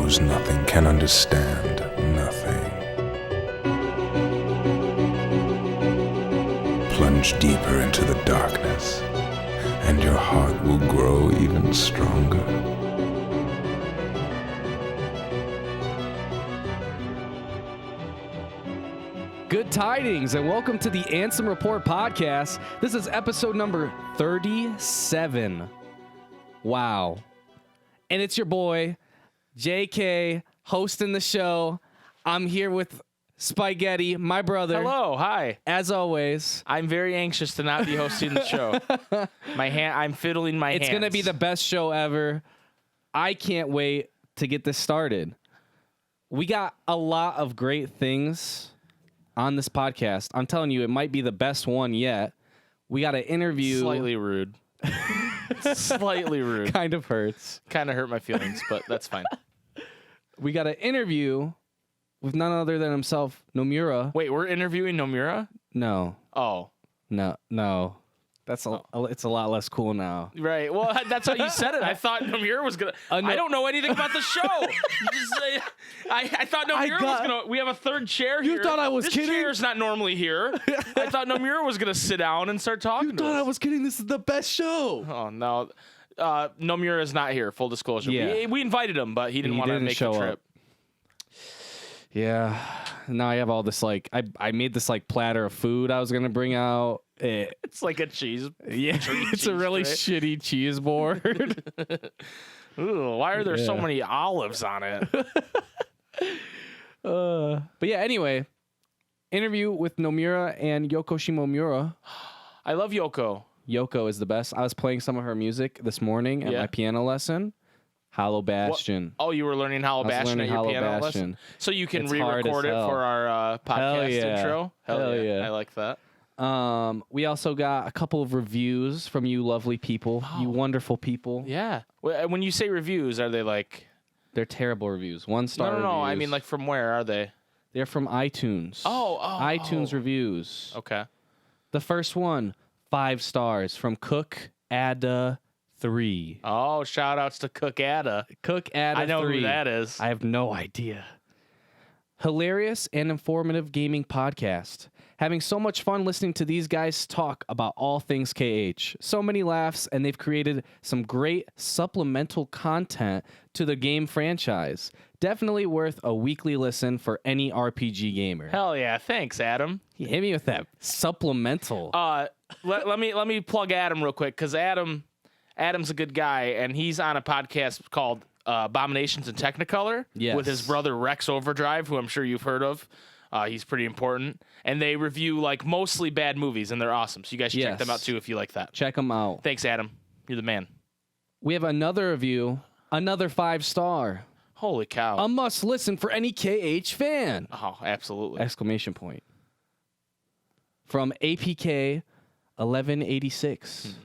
knows nothing, can understand nothing. Plunge deeper into the darkness, and your heart will grow even stronger. Good tidings, and welcome to the Ansem Report podcast. This is episode number 37. Wow. And it's your boy, JK, hosting the show. I'm here with SpikeGhetti, my brother. Hello, hi. As always. I'm very anxious to not be hosting the show. I'm fiddling my hands. It's going to be the best show ever. I can't wait to get this started. We got a lot of great things on this podcast. I'm telling you, it might be the best one yet. We got an interview. Slightly rude. Slightly rude. Kind of hurts. Kind of hurt my feelings, but that's fine. We got an interview with none other than himself, Nomura. Wait, we're interviewing Nomura? No. Oh. No. It's a lot less cool now. Right. Well, that's how you said it. I thought Nomura was going to... No. I don't know anything about the show. You just say, I thought Nomura was going to... We have a third chair here. You thought I was kidding? This chair's not normally here. I thought Nomura was going to sit down and start talking to us. You thought I was kidding? This is the best show. Oh, no. Nomura is not here, full disclosure. Yeah. We invited him, but he didn't want to make the trip. Yeah. Now I have all this, I made this, platter of food I was going to bring out. It's like a cheese. Yeah, it's a really shitty cheese board. Ooh, why are there so many olives on it? But yeah, anyway, interview with Nomura and Yoko Shimomura. I love Yoko. Yoko is the best. I was playing some of her music this morning at my piano lesson. Hollow Bastion. Oh, you were learning Hollow Bastion at your piano lesson? So you can re-record it for our podcast intro? Hell yeah. I like that. We also got a couple of reviews from you lovely people, you wonderful people. Yeah. When you say reviews, are they like... They're terrible reviews. 1-star reviews. No. I mean, from where are they? They're from iTunes. iTunes reviews. Okay. The first one, 5 stars from Cook Ada 3. Oh, shout outs to Cook Ada. Cook Ada 3. I know who that is. I have no idea. Hilarious and informative gaming podcast. Having so much fun listening to these guys talk about all things KH. So many laughs, and they've created some great supplemental content to the game franchise. Definitely worth a weekly listen for any RPG gamer. Hell yeah. Thanks, Adam. Hit me with that supplemental. Let me plug Adam real quick, because Adam's a good guy, and he's on a podcast called Abominations in Technicolor with his brother Rex Overdrive, who I'm sure you've heard of. He's pretty important. And they review, mostly bad movies, and they're awesome. So you guys should check them out, too, if you like that. Check them out. Thanks, Adam. You're the man. We have another review, another 5-star. Holy cow. A must listen for any KH fan. Oh, absolutely. Exclamation point. From APK 1186.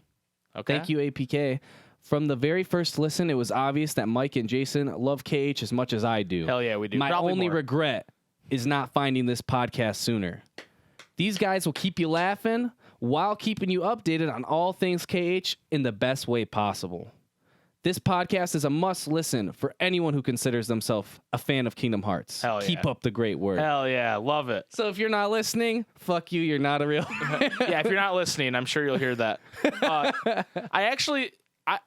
Okay. Thank you, APK. From the very first listen, it was obvious that Mike and Jason love KH as much as I do. Hell yeah, we do. My Probably only more. regret is not finding this podcast sooner. These guys will keep you laughing while keeping you updated on all things KH in the best way possible. This podcast is a must listen for anyone who considers themselves a fan of Kingdom Hearts. Hell yeah. Keep up the great work. Hell yeah, love it. So if you're not listening, fuck you, you're not a real Yeah, if you're not listening, I'm sure you'll hear that. I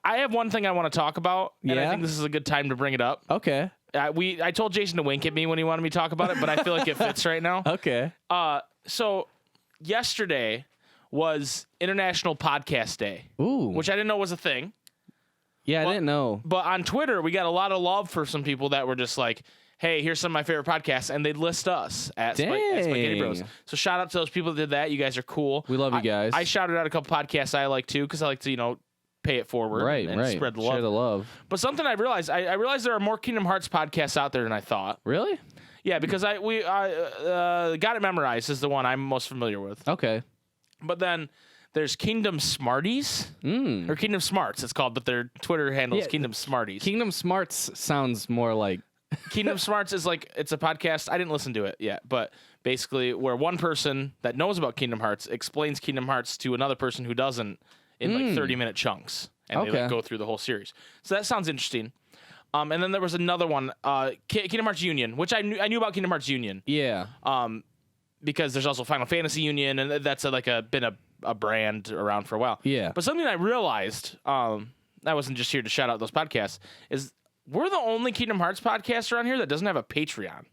have one thing I want to talk about, and I think this is a good time to bring it up. Okay. I told Jason to wink at me when he wanted me to talk about it, but I feel like it fits right now. Okay. So yesterday was International Podcast Day. Ooh. Which I didn't know was a thing. Yeah, I didn't know. But on Twitter, we got a lot of love for some people that were just like, hey, here's some of my favorite podcasts, and they'd list us at SpikeGhetti Bros. So shout out to those people that did that. You guys are cool. We love you guys. I shouted out a couple podcasts I like, too, because I like to, pay it forward and spread the love. Share the love. But something I realized there are more Kingdom Hearts podcasts out there than I thought. Really? Yeah, because I Got It Memorized is the one I'm most familiar with. Okay. But then there's Kingdom Smarties, or Kingdom Smarts it's called, but their Twitter handle is Kingdom Smarties. Kingdom Smarts sounds more like... Kingdom Smarts is it's a podcast. I didn't listen to it yet, but basically where one person that knows about Kingdom Hearts explains Kingdom Hearts to another person who doesn't in 30-minute chunks, and they go through the whole series. So that sounds interesting. And then there was another one, Kingdom Hearts Union, which I knew about Kingdom Hearts Union. Yeah. Because there's also Final Fantasy Union, and that's been a brand around for a while. Yeah. But something I realized, I wasn't just here to shout out those podcasts, is we're the only Kingdom Hearts podcast around here that doesn't have a Patreon.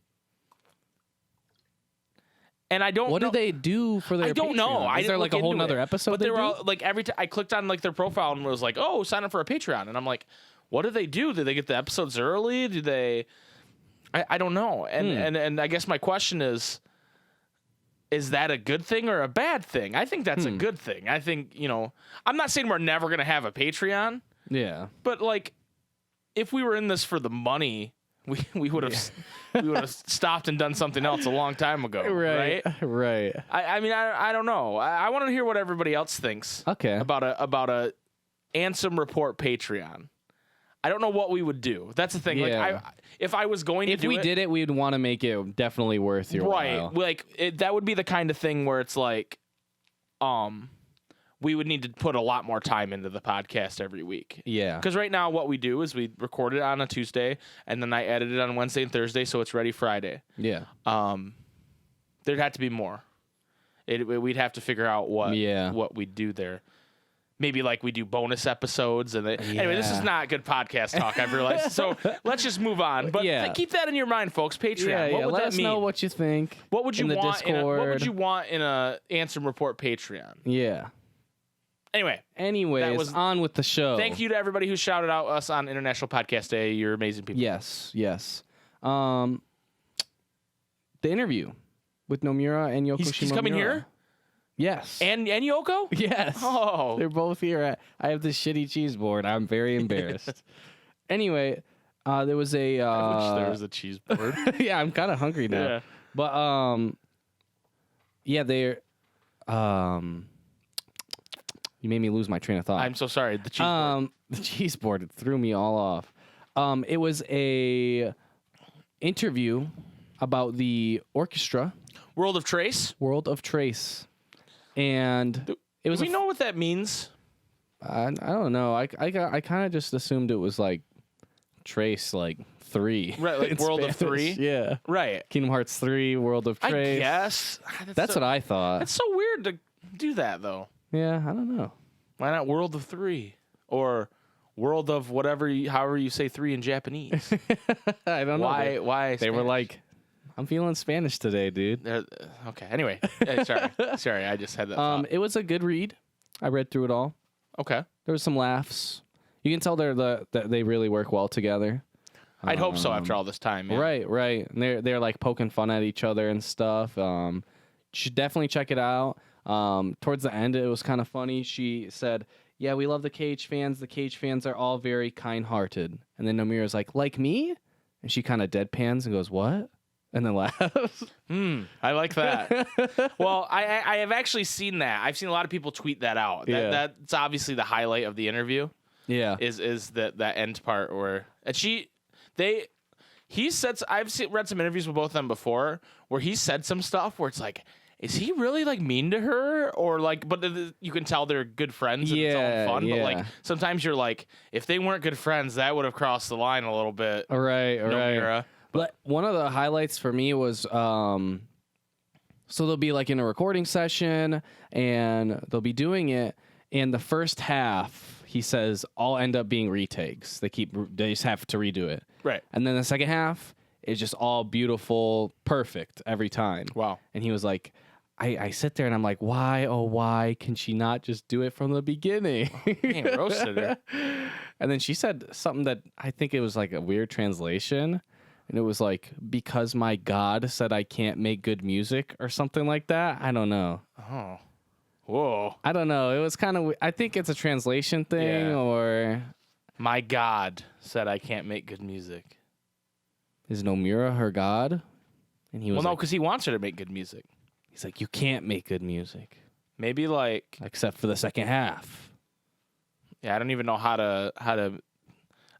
And I don't. What do they do for their? I don't know. Is there like a whole nother episode? But they were all, like every time I clicked on like their profile and was like, "Oh, sign up for a Patreon," and I'm like, "What do they do? Do they get the episodes early? Do they?" I don't know. And I guess my question is that a good thing or a bad thing? I think that's a good thing. I think I'm not saying we're never gonna have a Patreon. Yeah. But like, if we were in this for the money. We would have stopped and done something else a long time ago, right? Right. I mean, I don't know. I want to hear what everybody else thinks. Okay. About a Ansem Report Patreon. I don't know what we would do. That's the thing. Yeah. Like, if I was going to do it, if we did it, we'd want to make it definitely worth your while. Right. Like that would be the kind of thing where it's like, we would need to put a lot more time into the podcast every week. Yeah. Because right now what we do is we record it on a Tuesday, and then I edit it on Wednesday and Thursday, so it's ready Friday. Yeah. There'd have to be more. We'd have to figure out what we do there. Maybe like we do bonus episodes. Anyway, this is not good podcast talk, I've realized. So let's just move on. But keep that in your mind, folks. Patreon. What would Let that us mean? know what you think. What would you in the want? Discord. What would you want in a Ansem Report Patreon? Yeah. Anyways, on with the show. Thank you to everybody who shouted out us on International Podcast Day. You're amazing people. Yes. The interview with Nomura and Yoko He's Shimomura. coming here? Yes. And Yoko? Yes. Oh. They're both here. I have this shitty cheese board. I'm very embarrassed. Anyway, there was a... I wish there was a cheese board. Yeah, I'm kind of hungry now. Yeah. But, they're... You made me lose my train of thought. I'm so sorry. The cheese board. The cheese board, it threw me all off. It was a interview about the orchestra. World of Trace? World of Trace. And it was... Do we know what that means? I don't know. I kind of just assumed it was like Trace, like 3. Right, like World of 3? Yeah. Right. Kingdom Hearts 3, World of Trace. I guess. That's what I thought. That's so weird to do that, though. Yeah, I don't know. Why not World of 3? Or World of whatever, however you say 3 in Japanese. I don't know. Why they were like, I'm feeling Spanish today, dude. Okay. Anyway, sorry. I just had that thought. It was a good read. I read through it all. Okay. There was some laughs. You can tell that they really work well together. I'd hope so after all this time. Yeah. Right. And they're like poking fun at each other and stuff. You should definitely check it out. Towards the end, it was kind of funny. She said, "Yeah, we love the Cage fans. The Cage fans are all very kind-hearted." And then Nomura's like me? And she kind of deadpans and goes, "What?" And then laughs. I like that. Well, I have actually seen that. I've seen a lot of people tweet that out. That's obviously the highlight of the interview. Yeah. Is that end part where he said, read some interviews with both of them before where he said some stuff where it's like, is he really like mean to her or like? But you can tell they're good friends and it's all fun. Yeah. But like sometimes you're like, if they weren't good friends, that would have crossed the line a little bit. Right. Nomura. But one of the highlights for me was so they'll be like in a recording session and they'll be doing it. And the first half, he says, all end up being retakes. They just have to redo it. Right. And then the second half is just all beautiful, perfect every time. Wow. And he was like, I sit there and I'm like, why, oh, why can she not just do it from the beginning? Man, roasted her. And then she said something that I think it was like a weird translation. And it was like, because my God said I can't make good music or something like that. I don't know. Oh. Whoa. I don't know. It was kind of, I think it's a translation thing or. My God said I can't make good music. Is Nomura her God? And he was no, because he wants her to make good music. He's like, you can't make good music. Maybe like. Except for the second half. Yeah, I don't even know how to. I don't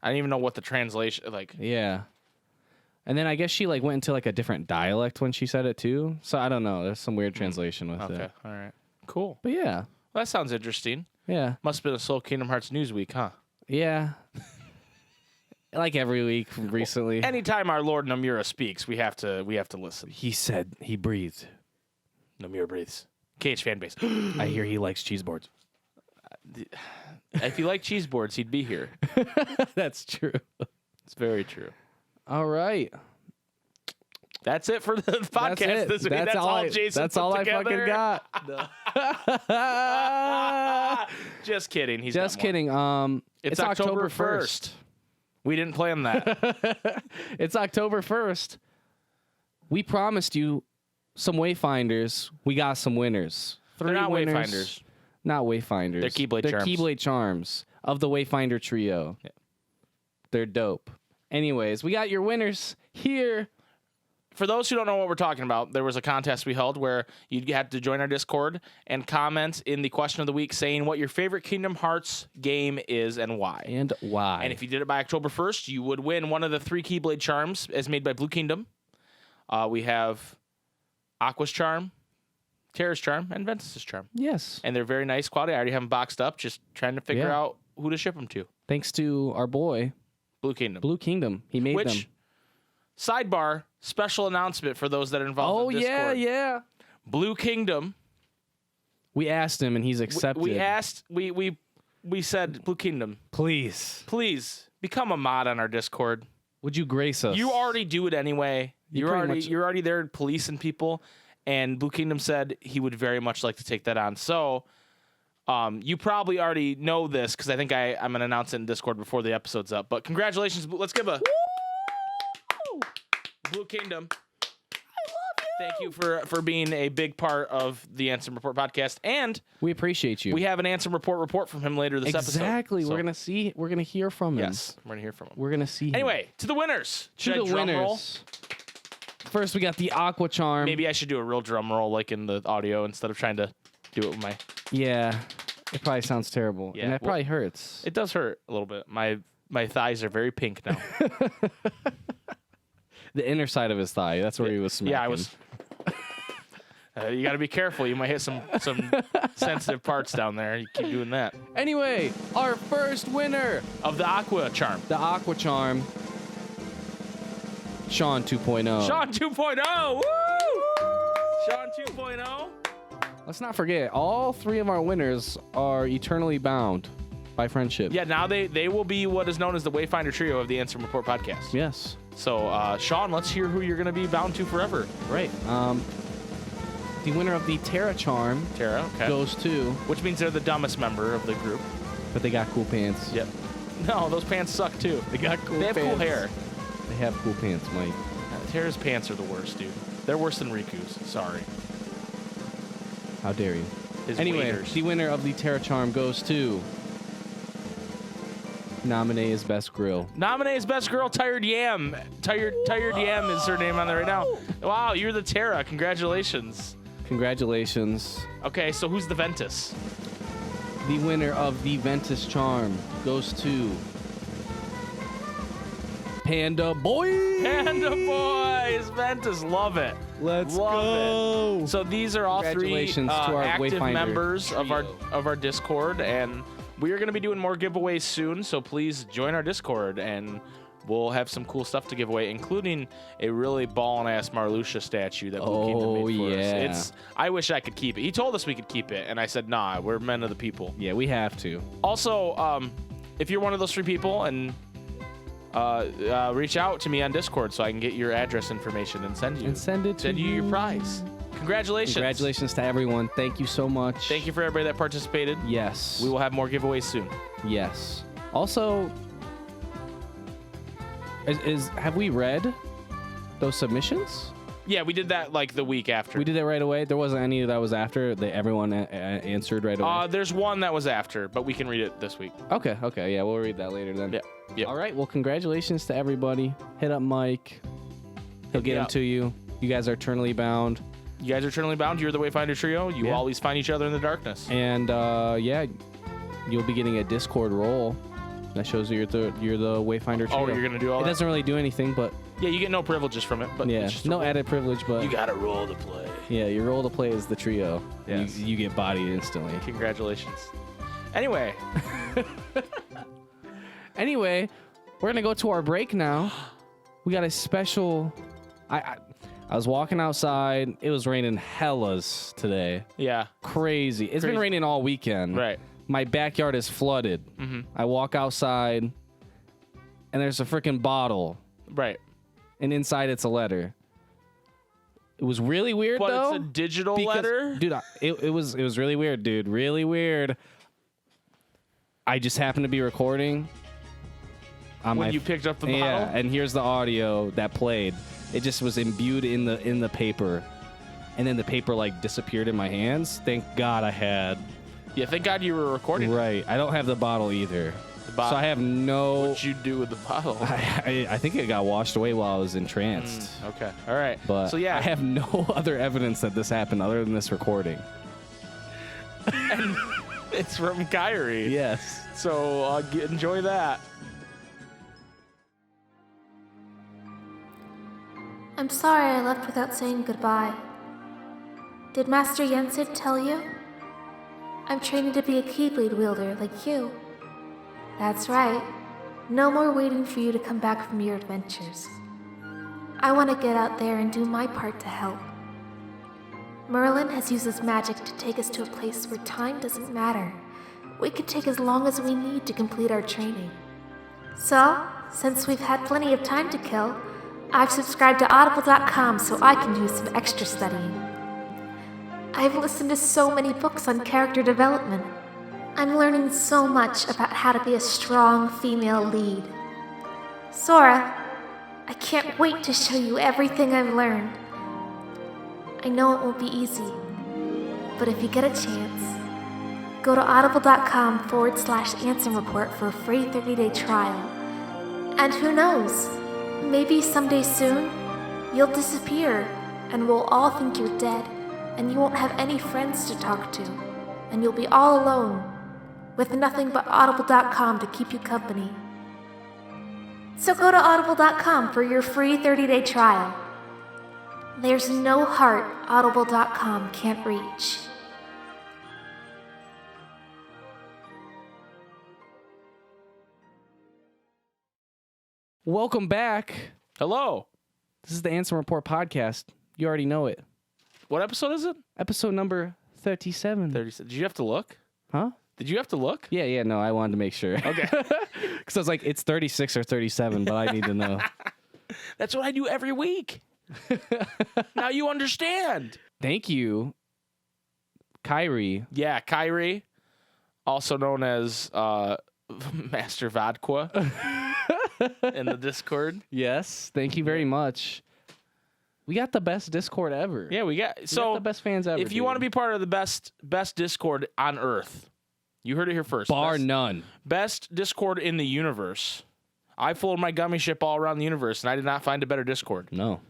even know what the translation like. Yeah. And then I guess she like went into like a different dialect when she said it too. So I don't know. There's some weird translation with it. Okay. All right. Cool. But yeah. Well, that sounds interesting. Yeah. Must have been a slow Kingdom Hearts news week, huh? Yeah. Like every week recently. Anytime our Lord Nomura speaks, we have to listen. He said he breathed. Nomura breathes. KH fan base. I hear he likes cheese boards. If he liked cheese boards, he'd be here. That's true. It's very true. All right. That's it for the podcast this week. That's all Jason That's all together. I fucking got. Just kidding. He's Just kidding. It's October 1st. We didn't plan that. It's October 1st. We promised you some Wayfinders. We got some winners. They're not winners. Wayfinders. Not Wayfinders. They're Keyblade Charms. They're Keyblade Charms of the Wayfinder trio. Yeah. They're dope. Anyways, we got your winners here. For those who don't know what we're talking about, there was a contest we held where you had to join our Discord and comment in the question of the week saying what your favorite Kingdom Hearts game is and why. And why. And if you did it by October 1st, you would win one of the 3 Keyblade Charms as made by Blue Kingdom. We have Aqua's Charm, Terra's Charm, and Ventus's Charm. Yes. And they're very nice quality. I already have them boxed up, just trying to figure out who to ship them to. Thanks to our boy, Blue Kingdom. Blue Kingdom. He made them. Sidebar, special announcement for those that are involved in Discord. Yeah. Blue Kingdom. We asked him and he's accepted. We said, Blue Kingdom, please become a mod on our Discord. would you grace us? You already do it anyway. You're pretty already there policing people, and Blue Kingdom said he would very much like to take that on. So you probably already know this because I think I'm going to announce it in Discord before the episode's up. But congratulations. Let's give a Blue Kingdom. Thank you for being a big part of the Ansem Report podcast, and we appreciate you. We have an Ansem report from him later this episode. Exactly. So. We're gonna hear from him. Yes, we're gonna hear from him. We're gonna see him. Anyway, to the winners. To the winners. First, we got the Aqua Charm. Maybe I should do a real drum roll like in the audio instead of trying to do it with my. Yeah, it probably sounds terrible. Yeah, and it probably hurts. It does hurt a little bit. My thighs are very pink now. The inner side of his thigh. That's where he was smacking. Yeah, I was. You got to be careful. You might hit some sensitive parts down there. You keep doing that. Anyway, our first winner of the Aqua Charm. The Aqua Charm. Sean 2.0. Sean 2.0. Woo! Sean 2.0. Let's not forget, all 3 of our winners are eternally bound by friendship. Yeah, now they will be what is known as the Wayfinder Trio of the Ansem Report podcast. Yes. So, Sean, let's hear who you're going to be bound to forever. Right. The winner of the Terra Charm goes to... Which means they're the dumbest member of the group. But they got cool pants. Yep. No, those pants suck, too. They got cool pants. They have cool hair. They have cool pants, Mike. Terra's pants are the worst, dude. They're worse than Riku's. Sorry. How dare you. Anyway, the winner of the Terra Charm goes to... Nominee Best Grill. Nominee Best Girl, Tired Yam. Tired Yam is her name on there right now. Wow, you're the Terra. Congratulations. Congratulations. Okay, so who's the Ventus? The winner of the Ventus Charm goes to Panda Boy. Panda Boys. Ventus, love it. Let's love go. It. So these are all 3 to our active Wayfinder members trio. of our Discord, and we are going to be doing more giveaways soon. So please join our Discord, and we'll have some cool stuff to give away, including a really ballin'-ass Marluxia statue that Blue Kingdom made for us. I wish I could keep it. He told us we could keep it, and I said, nah, we're men of the people. Yeah, we have to. Also, if you're one of those 3 people, and reach out to me on Discord so I can get your address information and send you your prize. Congratulations. Congratulations to everyone. Thank you so much. Thank you for everybody that participated. Yes. We will have more giveaways soon. Yes. Also, have we read those submissions? Yeah, we did that like the week after. We did it right away. There wasn't any that was after that everyone answered right away. There's one that was after, but we can read it this week. Okay. Yeah, we'll read that later then. Yeah. All right. Well, congratulations to everybody. Hit up Mike. He'll get them to you. You guys are eternally bound. You guys are eternally bound. You're the Wayfinder Trio. You always find each other in the darkness. And you'll be getting a Discord role that shows you're the Wayfinder Trio. Oh, you're gonna do all that? It doesn't really do anything, but yeah, you get no privileges from it. But yeah, no added privilege. But you got a role to play. Yeah, your role to play is the trio. Yes. You get bodied instantly. Congratulations. Anyway. We're going to go to our break now. We got a special... I was walking outside. It was raining hellas today. Yeah. Crazy. It's been raining all weekend. Right. My backyard is flooded. Mm-hmm. I walk outside, and there's a freaking bottle. Right. And inside it's a letter. It was really weird, though. But it's a digital letter? Dude, it was really weird, dude. Really weird. I just happened to be recording. When you picked up the bottle? Yeah, and here's the audio that played. It just was imbued in the paper. And then the paper, like, disappeared in my hands. Thank God I had... Yeah, thank God you were recording. Right. I don't have the bottle either. So I have no... What'd you do with the bottle? I think it got washed away while I was entranced. Okay. All right. But so, yeah. I have no other evidence that this happened other than this recording. And it's from Kyrie. Yes. So enjoy that. I'm sorry I left without saying goodbye. Did Master Jensen tell you? I'm training to be a Keyblade wielder like you. That's right. No more waiting for you to come back from your adventures. I want to get out there and do my part to help. Merlin has used his magic to take us to a place where time doesn't matter. We can take as long as we need to complete our training. So, since we've had plenty of time to kill, I've subscribed to Audible.com so I can do some extra studying. I've listened to so many books on character development. I'm learning so much about how to be a strong female lead. Sora, I can't wait to show you everything I've learned. I know it won't be easy, but if you get a chance, go to audible.com/Ansem report for a free 30-day trial. And who knows, maybe someday soon, you'll disappear and we'll all think you're dead. And you won't have any friends to talk to, and you'll be all alone, with nothing but Audible.com to keep you company. So go to Audible.com for your free 30-day trial. There's no heart Audible.com can't reach. Welcome back. Hello. This is the Ansem Report podcast. You already know it. What episode is it? Episode number 37. 37. Did you have to look? Huh? Did you have to look? Yeah, no, I wanted to make sure. Okay. Because I was like, it's 36 or 37, but I need to know. That's what I do every week. Now you understand. Thank you, Kyrie. Yeah, Kyrie, also known as Master Vodka in the Discord. Yes, thank you very much. We got the best Discord ever. Yeah, we got the best fans ever. If you want to be part of the best Discord on Earth, you heard it here first. Bar none. Best Discord in the universe. I followed my gummy ship all around the universe, and I did not find a better Discord. No.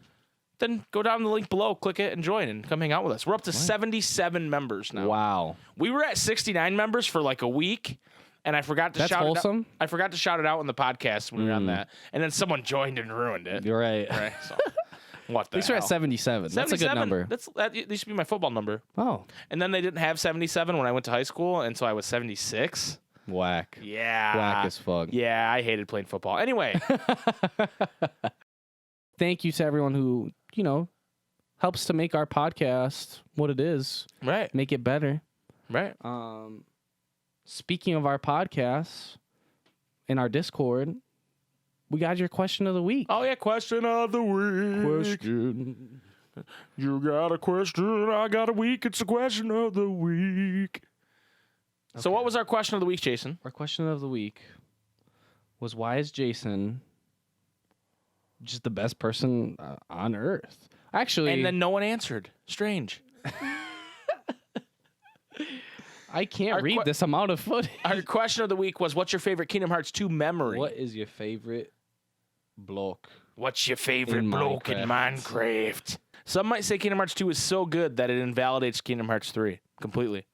Then go down the link below, click it, and join, and come hang out with us. We're up to 77 members now. Wow. We were at 69 members for like a week, and I forgot to That's shout wholesome. it out. I forgot to shout it out in the podcast when we were on that, and then someone joined and ruined it. You're right. Right. So, what the At least we're hell? at 77. That's a good number. That used to be my football number. Oh. And then they didn't have 77 when I went to high school, and so I was 76. Whack. Yeah. Whack as fuck. Yeah, I hated playing football. Anyway. Thank you to everyone who, helps to make our podcast what it is. Right. Make it better. Right. Speaking of our podcast, in our Discord, we got your question of the week. Oh, yeah, question of the week. Question. You got a question, I got a week. It's a question of the week. Okay. So what was our question of the week, Jason? Our question of the week was, why is Jason just the best person on Earth? Actually... And then no one answered. Strange. I can't read this amount of footage. Our question of the week was, what's your favorite Kingdom Hearts 2 memory? What is your favorite block? What's your favorite block in Minecraft? Some might say Kingdom Hearts 2 is so good that it invalidates Kingdom Hearts 3 completely.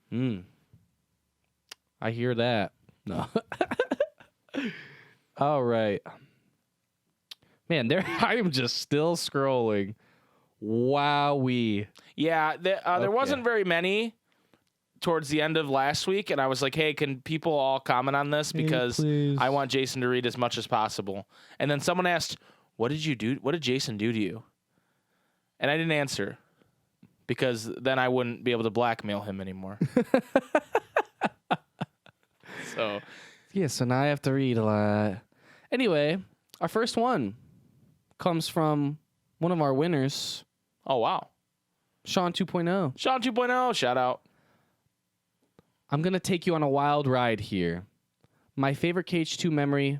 I hear that. No. All right. Man, I am just still scrolling. Wowee. Yeah, there wasn't very many. towards the end of last week, and I was like, hey, can people all comment on this? Because I want Jason to read as much as possible. And then someone asked, what did you do? What did Jason do to you? And I didn't answer because then I wouldn't be able to blackmail him anymore. So now I have to read a lot. Anyway, our first one comes from one of our winners. Oh, wow. Sean 2.0. Sean 2.0, shout out. I'm going to take you on a wild ride here. My favorite KH2 memory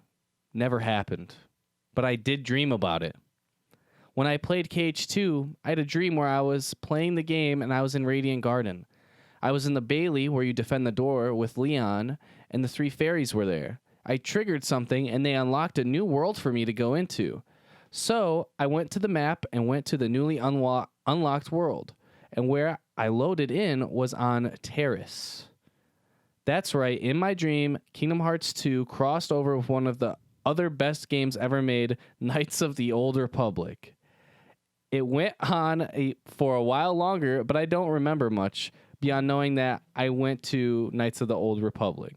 never happened, but I did dream about it. When I played KH2, I had a dream where I was playing the game and I was in Radiant Garden. I was in the Bailey where you defend the door with Leon, and the 3 fairies were there. I triggered something and they unlocked a new world for me to go into. So I went to the map and went to the newly unlocked world, and where I loaded in was on Terrace. That's right, in my dream, Kingdom Hearts 2 crossed over with one of the other best games ever made, Knights of the Old Republic. It went on for a while longer, but I don't remember much beyond knowing that I went to Knights of the Old Republic.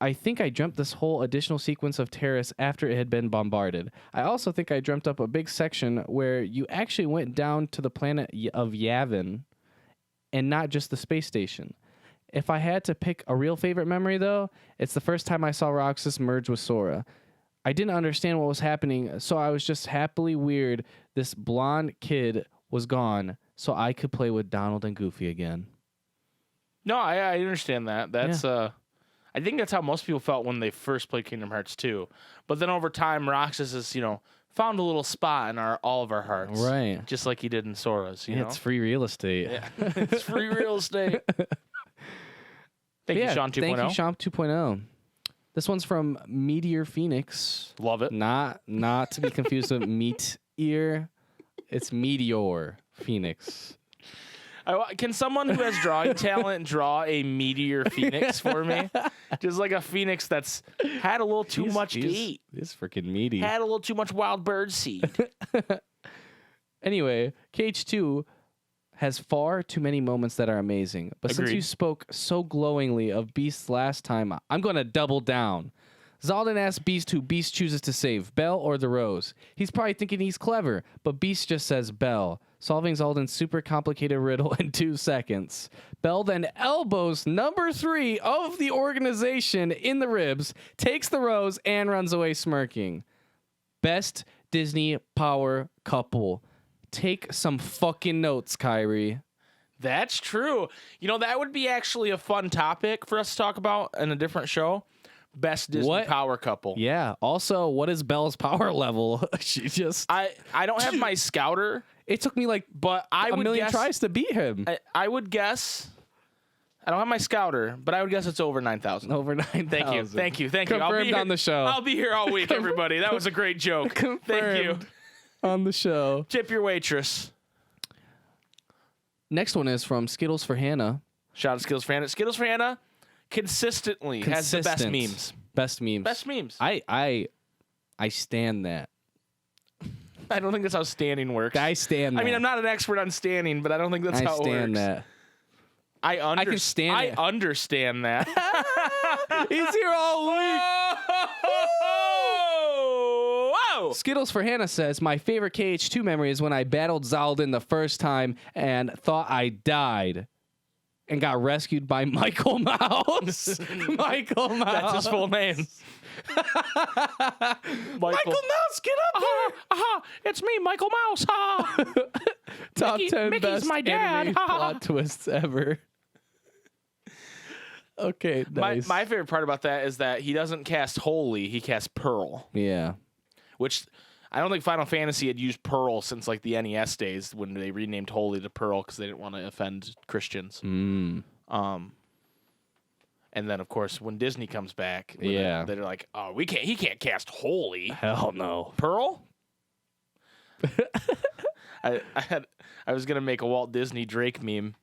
I think I dreamt this whole additional sequence of Terrace after it had been bombarded. I also think I dreamt up a big section where you actually went down to the planet of Yavin and not just the space station. If I had to pick a real favorite memory, though, it's the first time I saw Roxas merge with Sora. I didn't understand what was happening, so I was just happily weird this blonde kid was gone so I could play with Donald and Goofy again. No, I understand that. That's I think that's how most people felt when they first played Kingdom Hearts 2. But then over time, Roxas has, found a little spot in all of our hearts. Right. Just like he did in Sora's, you know? It's free real estate. Yeah. It's free real estate. Thank you, Sean 2.0. Thank you, Sean 2.0. This one's from Meteor Phoenix. Love it. Not to be confused with Meteor. It's Meteor Phoenix. Can someone who has drawing talent draw a Meteor Phoenix for me? Just like a phoenix that's had a little too much to eat. He's freaking meaty. Had a little too much wild bird seed. Anyway, KH2 has far too many moments that are amazing. But Agreed. Since you spoke so glowingly of Beast last time, I'm going to double down. Zaldin asks Beast who Beast chooses to save, Belle or the Rose. He's probably thinking he's clever, but Beast just says Belle, solving Zaldin's super complicated riddle in 2 seconds. Belle then elbows number 3 of the organization in the ribs, takes the rose, and runs away smirking. Best Disney power couple. Take some fucking notes, Kyrie. That's true. That would be actually a fun topic for us to talk about in a different show. Best Disney power couple. Yeah. Also, what is Belle's power level? She just... I don't have my scouter. It took me but I would million guess, tries to beat him. I would guess... I don't have my scouter, but I would guess it's over 9,000. Over 9,000. Thank you. Confirmed on the show. I'll be here all week, everybody. That was a great joke. Thank you. On the show. Tip your waitress. Next one is from Skittles for Hannah. Shout out to Skittles for Hannah. Skittles for Hannah consistently has the best memes. Best memes. Best memes. I stand that. I don't think that's how standing works. I stand that. I mean, I'm not an expert on standing, but I don't think that's how it works. I stand that. I can stand it. I understand that. He's here all week. Whoa! Skittles for Hannah says, my favorite KH2 memory is when I battled Zaldin the first time and thought I died and got rescued by Michael Mouse. Michael Mouse. That's his full name. Michael Mouse, get up here! It's me, Michael Mouse. Top 10 Mickey's best my dad. anime plot twists ever. Okay, nice. My favorite part about that is that he doesn't cast Holy, he casts Pearl. Yeah. Which I don't think Final Fantasy had used Pearl since like the NES days when they renamed Holy to Pearl because they didn't want to offend Christians. Mm. And then, of course, when Disney comes back, they're like, "Oh, he can't cast Holy." Hell no. Pearl. I was gonna make a Walt Disney Drake meme.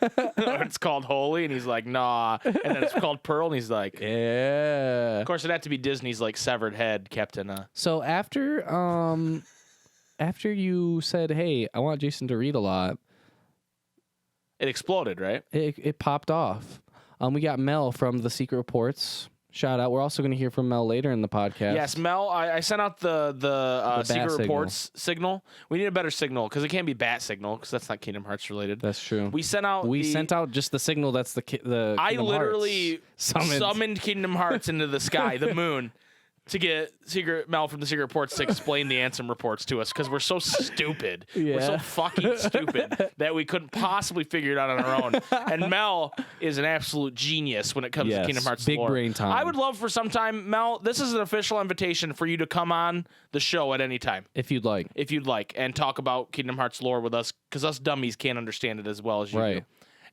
It's called Holy, and he's like, "Nah," and then it's called Pearl, and he's like, "Yeah." Of course, it had to be Disney's like severed head kept in a. So after you said, "Hey, I want Jason to read a lot," It exploded, right? It popped off. We got Mel from the Secret Reports. Shout out. We're also going to hear from Mel later in the podcast. Yes, Mel. I sent out the Secret signal. Reports signal. We need a better signal because it can't be bat signal because that's not Kingdom Hearts related. That's true. We sent out just the signal that's the I Kingdom literally Hearts. summoned Kingdom Hearts into the sky, the moon, to get Mel from the Secret Reports to explain the Ansem reports to us because we're so stupid. Yeah. We're so fucking stupid that we couldn't possibly figure it out on our own. And Mel is an absolute genius when it comes to Kingdom Hearts big lore. brain time. I would love for some time, Mel, this is an official invitation for you to come on the show at any time. If you'd like. And talk about Kingdom Hearts lore with us because us dummies can't understand it as well as you do.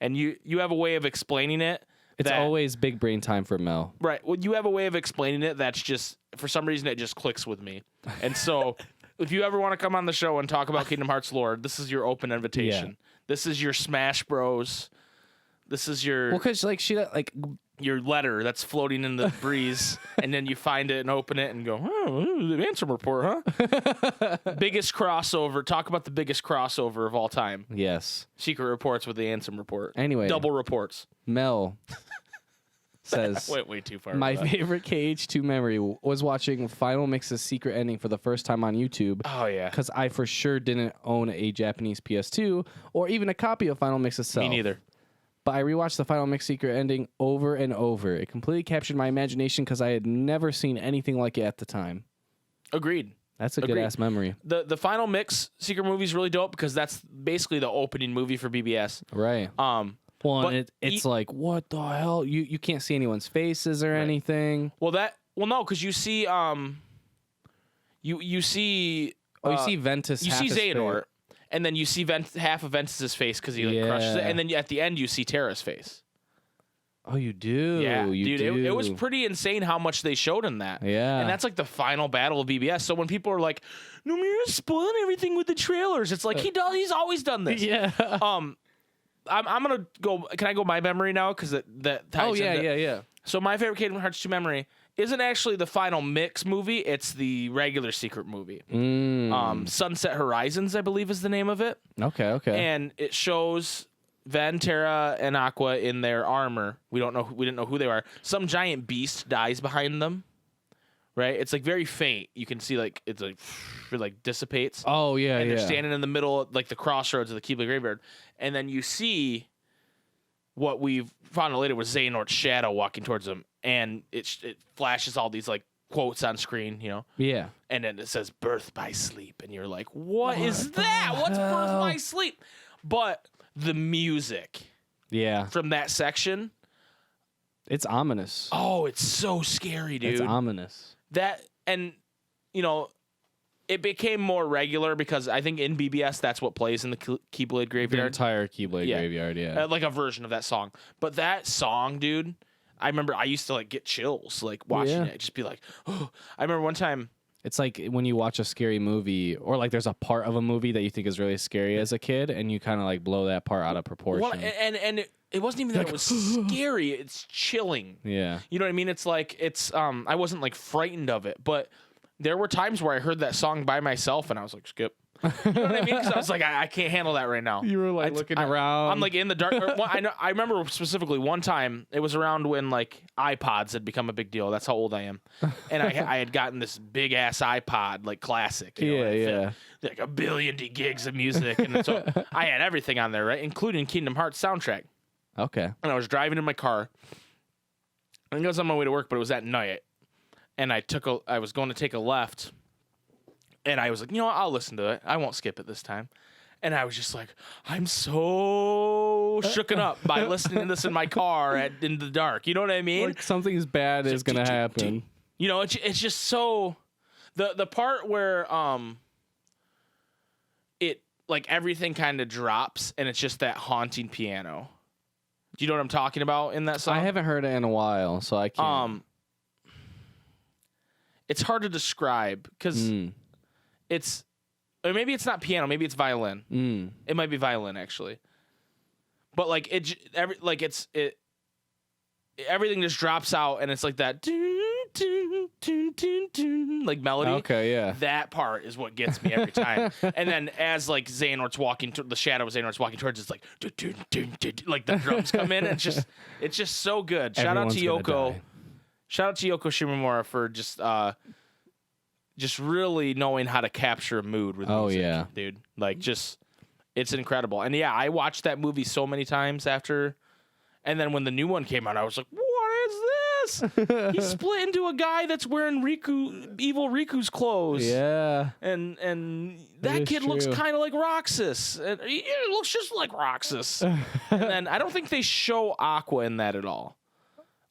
And you have a way of explaining it. It's always big brain time for Mel. Right. Well, you have a way of explaining it that's just, for some reason, it just clicks with me. And so, if you ever want to come on the show and talk about Kingdom Hearts lore, this is your open invitation. Yeah. This is your Smash Bros. This is your... Well, because, your letter that's floating in the breeze, and then you find it and open it and go, oh, the Ansem report, huh? Biggest crossover. Talk about the biggest crossover of all time. Yes. Secret Reports with the Ansem report. Anyway. Double reports. Mel says, went way too far. My favorite KH2 memory was watching Final Mix's secret ending for the first time on YouTube. Oh, yeah. Because I for sure didn't own a Japanese PS2 or even a copy of Final Mix itself. Me neither. But I rewatched the Final Mix secret ending over and over. It completely captured my imagination because I had never seen anything like it at the time. Agreed. That's a good-ass memory. The Final Mix secret movie is really dope because that's basically the opening movie for BBS. Right. Well, it's like, what the hell? You can't see anyone's faces or anything. No, because you see you see you see Ventus. You see Xehanort, and then you see half of Ventus's face because he crushes it, and then at the end you see Terra's face. Oh, you do? Yeah, you dude, do. It was pretty insane how much they showed in that. Yeah. And that's like the final battle of BBS. So when people are like, Nomura's spoiling everything with the trailers, it's like he's always done this. Yeah. I'm gonna go. Can I go my memory now? Because that ties into. Yeah. So my favorite Kingdom Hearts 2 memory isn't actually the Final Mix movie. It's the regular secret movie. Sunset Horizons, I believe, is the name of it. Okay. And it shows Ven, Terra, and Aqua in their armor. We didn't know who they were. Some giant beast dies behind them. Right? It's like very faint. You can see like it's like it like dissipates. Oh yeah. And they're standing in the middle, like the crossroads of the Keyblade Graveyard, and then you see what we've found out later was Xehanort's shadow walking towards them, and it flashes all these like quotes on screen, you know. Yeah. And then it says "Birth by Sleep," and you're like, "What is that? What's Birth by Sleep?" But the music, from that section, it's ominous. Oh, it's so scary, dude. It's ominous. That, and, you know, it became more regular because I think in BBS that's what plays in the Keyblade Graveyard. The entire Keyblade Graveyard, yeah. Like a version of that song. But that song, dude, I remember I used to like get chills like watching it. Just be like, oh. I remember one time. It's like when you watch a scary movie or like there's a part of a movie that you think is really scary as a kid and you kind of like blow that part out of proportion. Well, and it wasn't even that it was scary. It's chilling. Yeah. You know what I mean? It's like, I wasn't like frightened of it, but there were times where I heard that song by myself and I was like, skip. You know what I mean? Because I was like, I can't handle that right now. You were like looking around. I'm like in the dark. I remember specifically one time, it was around when like iPods had become a big deal. That's how old I am. And I had gotten this big ass iPod, like classic. You know, like 1 billion gigs of music. And so I had everything on there, right? Including Kingdom Hearts soundtrack. Okay. And I was driving in my car. I think I was on my way to work, but it was at night. And I was going to take a left. And I was like, you know what? I'll listen to it. I won't skip it this time. And I was just like, I'm so shooken up by listening to this in my car in the dark. You know what I mean? Like something bad is going to happen. You know, it's just so... The part where it, like, everything kind of drops and it's just that haunting piano. Do you know what I'm talking about in that song? I haven't heard it in a while, so I can't... It's hard to describe because... Or maybe it's not piano. Maybe it's violin. It might be violin actually. But like everything just drops out and it's like that. like melody. Okay, yeah. That part is what gets me every time. And then as like Xehanort's walking, the shadow of Xehanort's walking towards, it's like, like the drums come in. And it's just so good. Shout out to Yoko. Shout out to Yoko Shimomura for just really knowing how to capture a mood with music, dude. Like, it's incredible. And yeah, I watched that movie so many times after. And then when the new one came out, I was like, what is this? He split into a guy that's wearing evil Riku's clothes. Yeah. And that kid looks kind of like Roxas. And he looks just like Roxas. And then I don't think they show Aqua in that at all.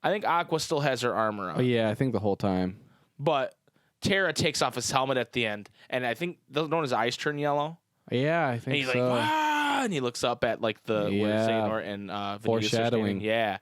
I think Aqua still has her armor on. Oh, yeah, I think the whole time. But Terra takes off his helmet at the end. And I think, don't his eyes turn yellow? Yeah, I think so. And he's like, "Wah!" And he looks up at like where Xehanort and foreshadowing. Yeah,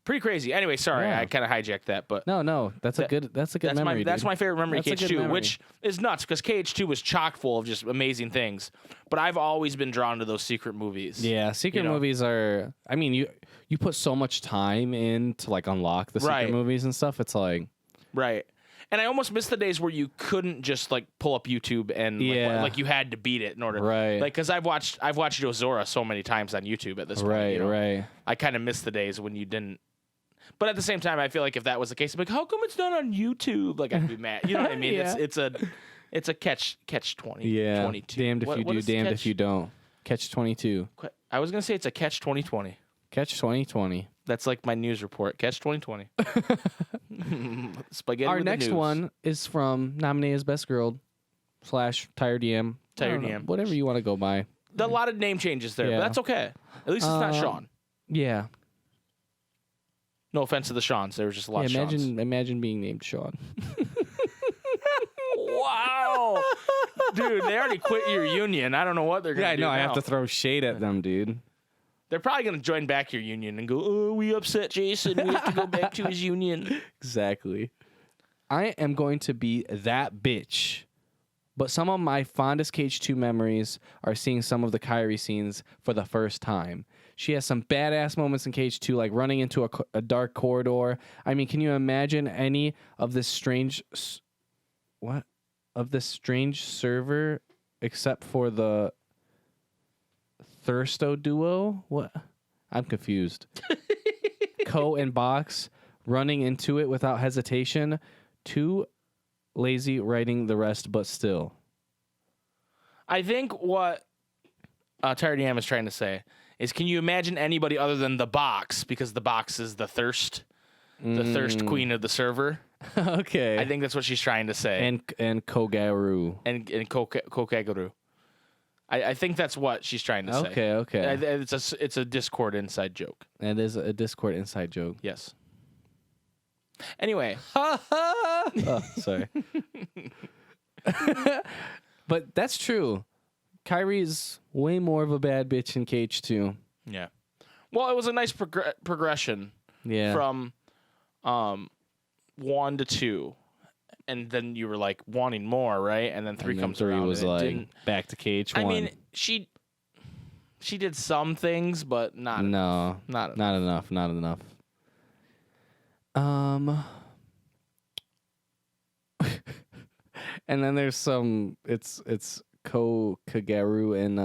pretty crazy. Anyway, sorry, I kind of hijacked that, but no, that's a good memory. That's my favorite memory of KH2, which is nuts because KH2 was chock full of just amazing things. But I've always been drawn to those secret movies. Yeah, secret movies are. I mean, you put so much time in to like unlock the secret movies and stuff. It's like right. And I almost miss the days where you couldn't just like pull up YouTube and like you had to beat it in order, like because I've watched Ozora so many times on YouTube at this point. Right. I kind of miss the days when you didn't. But at the same time, I feel like if that was the case, I'm like, how come it's not on YouTube? Like I'd be mad. You know what I mean? It's a catch 20. Yeah. 22. Damned if you do, damned if you don't. Catch 22. I was gonna say it's a catch 2020. Catch 2020. That's like my news report. Catch 2020. SpikeGhetti. Our next one is from nominated as Best Girl / Tired DM. Tired DM. Whatever you want to go by. A lot of name changes there, but that's okay. At least it's not Sean. Yeah. No offense to the Seans. There was just a lot of Seans. Imagine being named Sean. Wow. Dude, they already quit your union. I don't know what they're going to do. Yeah, I know. now. I have to throw shade at them, dude. They're probably going to join back your union and go, oh, we upset Jason. We have to go back to his union. Exactly. I am going to be that bitch. But some of my fondest KH2 memories are seeing some of the Kairi scenes for the first time. She has some badass moments in KH2, like running into a dark corridor. I mean, can you imagine any of this strange... What? Of this strange server except for the... Thirsto duo? What? I'm confused. Ko and Box running into it without hesitation. Too lazy writing the rest, but still. I think what Tired DM is trying to say is, can you imagine anybody other than the Box? Because the Box is the thirst queen of the server. Okay. I think that's what she's trying to say. And Kogaru. And Kokagaru. I think that's what she's trying to say. Okay. It's a Discord inside joke. It is a Discord inside joke. Yes. Anyway. Oh, sorry. But that's true. Kairi's way more of a bad bitch in KH2. Yeah. Well, it was a nice progression. Yeah. From 1 to 2. And then you were like wanting more, right? And then 3 comes around. 3 was like back to KH1. I mean, she did some things, but not enough. Not enough. And then there's some. It's Kagaru in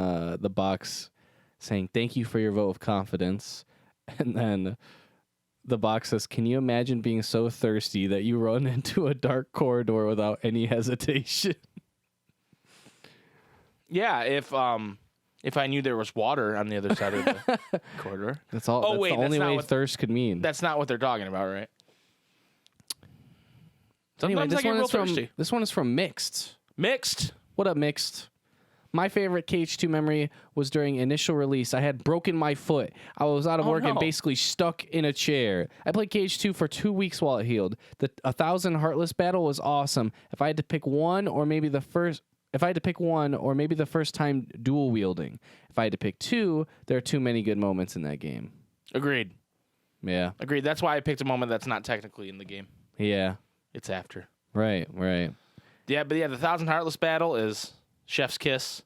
the Box saying thank you for your vote of confidence, and then. The Box says, can you imagine being so thirsty that you run into a dark corridor without any hesitation? Yeah, if I knew there was water on the other side of the corridor. That's all. That's the only way thirst could mean. That's not what they're talking about, right? Sometimes anyway, this one is from Mixed. Mixed? What up, Mixed? My favorite KH2 memory was during initial release. I had broken my foot. I was out of work and basically stuck in a chair. I played KH2 for 2 weeks while it healed. The 1,000 Heartless battle was awesome. If I had to pick one or maybe the first time dual wielding. If I had to pick 2, there are too many good moments in that game. Agreed. Yeah. Agreed. That's why I picked a moment that's not technically in the game. Yeah. It's after. Right. Yeah, but the 1,000 Heartless battle is Chef's Kiss.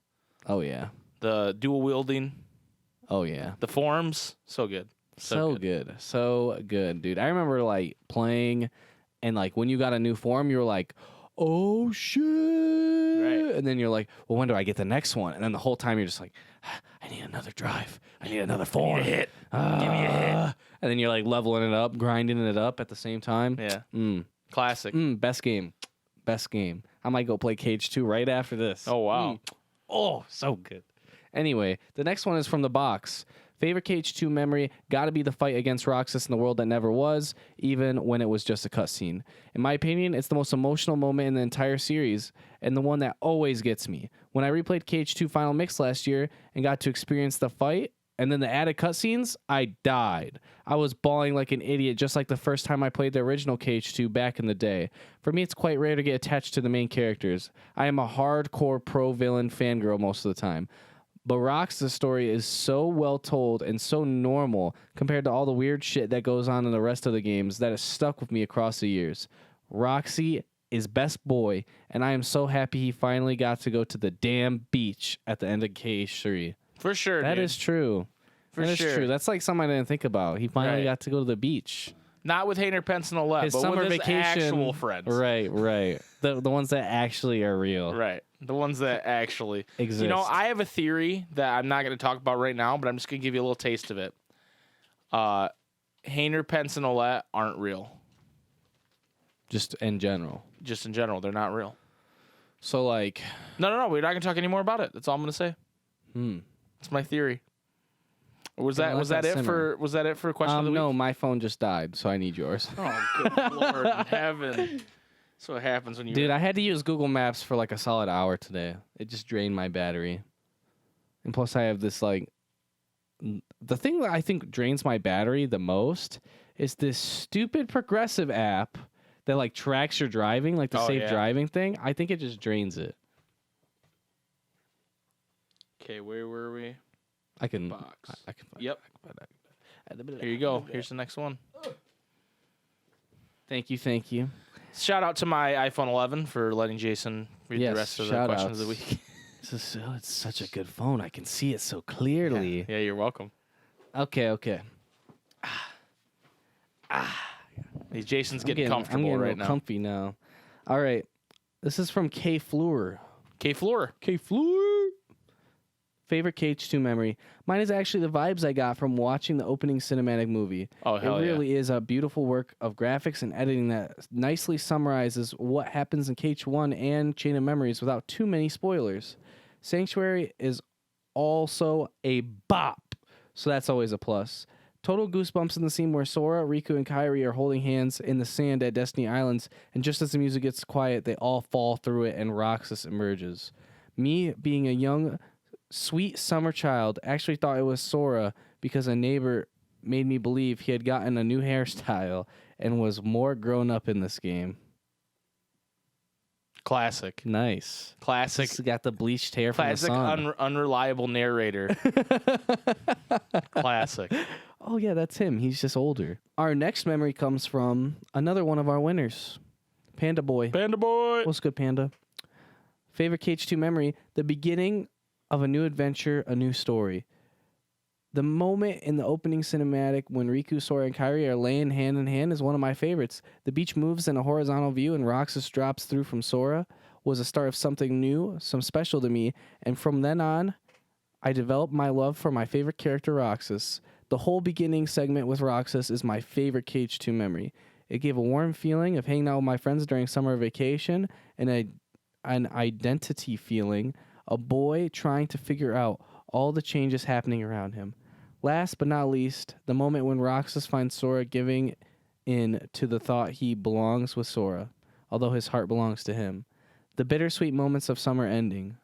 Oh, yeah. The dual wielding. Oh, yeah. The forms. So good. So good, dude. I remember, like, playing And like when you got a new form, you're like, oh shit. Right. And then you're like, well, when do I get the next one? And then the whole time you're just like, I need another drive. I need another form. Give me a hit. Give me a hit. And then you're like leveling it up, grinding it up at the same time. Yeah. Classic. Best game. Best game. I might go play Cage 2 right after this. Oh, wow. Oh, so good. Anyway, the next one is from the box. Favorite Cage 2 memory, gotta be the fight against Roxas in the world that never was, even when it was just a cutscene. In my opinion, it's the most emotional moment in the entire series, and the one that always gets me. When I replayed Cage 2 Final Mix last year and got to experience the fight, and then the added cutscenes, I died. I was bawling like an idiot, just like the first time I played the original Cage 2 back in the day. For me, it's quite rare to get attached to the main characters. I am a hardcore pro-villain fangirl most of the time. But Roxas' story is so well told and so normal compared to all the weird shit that goes on in the rest of the games that has stuck with me across the years. Roxy is best boy, and I am so happy he finally got to go to the damn beach at the end of Cage 3. For sure, That dude. is true. For that is sure. true. That's like something I didn't think about. He finally got to go to the beach. Not with Hayner Pence and Alette, His but summer with his vacation, actual friends. Right. The ones that actually are real. Right. The ones that actually exist. You know, I have a theory that I'm not going to talk about right now, but I'm just going to give you a little taste of it. Hayner Pence and Alette aren't real. Just in general. Just in general, they're not real. So like, No, we're not going to talk anymore about it. That's all I'm going to say. That's my theory. Was that it for question of the week? No, my phone just died, so I need yours. Oh, good Lord in heaven. That's what happens when you... Dude, I had to use Google Maps for like a solid hour today. It just drained my battery. And plus I have this like... The thing that I think drains my battery the most is this stupid Progressive app that like tracks your driving, like the safe driving thing. I think it just drains it. Okay, where were we? I can... Box. I can find Yep. it. Here you go. Here's the next one. Thank you. Shout out to my iPhone 11 for letting Jason read the rest of the questions of the week. It's such a good phone. I can see it so clearly. Yeah, you're welcome. Okay. Jason's getting comfortable I'm getting right now. comfy now. All right. This is from K Fleur. K Fleur. Favorite Cage 2 memory. Mine is actually the vibes I got from watching the opening cinematic movie. Oh, hell It really is a beautiful work of graphics and editing that nicely summarizes what happens in Cage 1 and Chain of Memories without too many spoilers. Sanctuary is also a bop, so that's always a plus. Total goosebumps in the scene where Sora, Riku, and Kairi are holding hands in the sand at Destiny Islands, and just as the music gets quiet, they all fall through it and Roxas emerges. Me, being a young... sweet summer child, actually thought it was Sora because a neighbor made me believe he had gotten a new hairstyle and was more grown up in this game. Classic. Nice. Classic. He's got the bleached hair from the Classic sun. unreliable narrator. Classic. Oh, yeah, that's him. He's just older. Our next memory comes from another one of our winners, Panda Boy. Panda Boy. What's good, Panda? Favorite Cage 2 memory, the beginning of a new adventure, a new story. The moment in the opening cinematic when Riku, Sora, and Kairi are laying hand in hand is one of my favorites. The beach moves in a horizontal view and Roxas drops through from Sora was a start of something new, some special to me, and from then on, I developed my love for my favorite character, Roxas. The whole beginning segment with Roxas is my favorite Cage 2 memory. It gave a warm feeling of hanging out with my friends during summer vacation and an identity feeling, a boy trying to figure out all the changes happening around him. Last but not least, the moment when Roxas finds Sora giving in to the thought he belongs with Sora, although his heart belongs to him. The bittersweet moments of summer ending.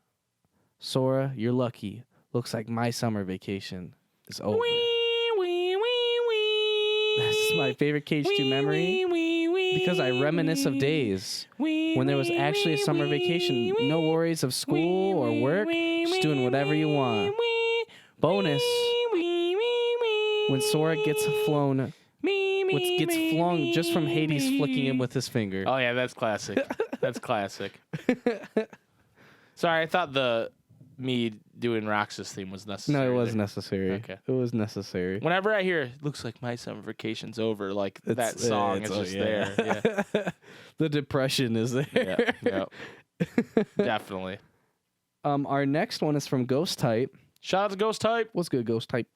Sora, you're lucky. Looks like my summer vacation is over. That's my favorite Cage 2 memory because I reminisce of days when there was actually a summer vacation. No worries of school or work, just doing whatever you want. Bonus, when Sora gets flung just from Hades flicking him with his finger. Oh, yeah, that's classic. That's classic. Sorry, I thought the me doing Roxas theme was necessary. No, it was necessary. Okay. It was necessary. Whenever I hear "looks like my summer vacation's over," like that song is just there. Yeah. The depression is there. Yeah. Definitely. Our next one is from Ghost Type. Shout out to Ghost Type. What's good, Ghost Type?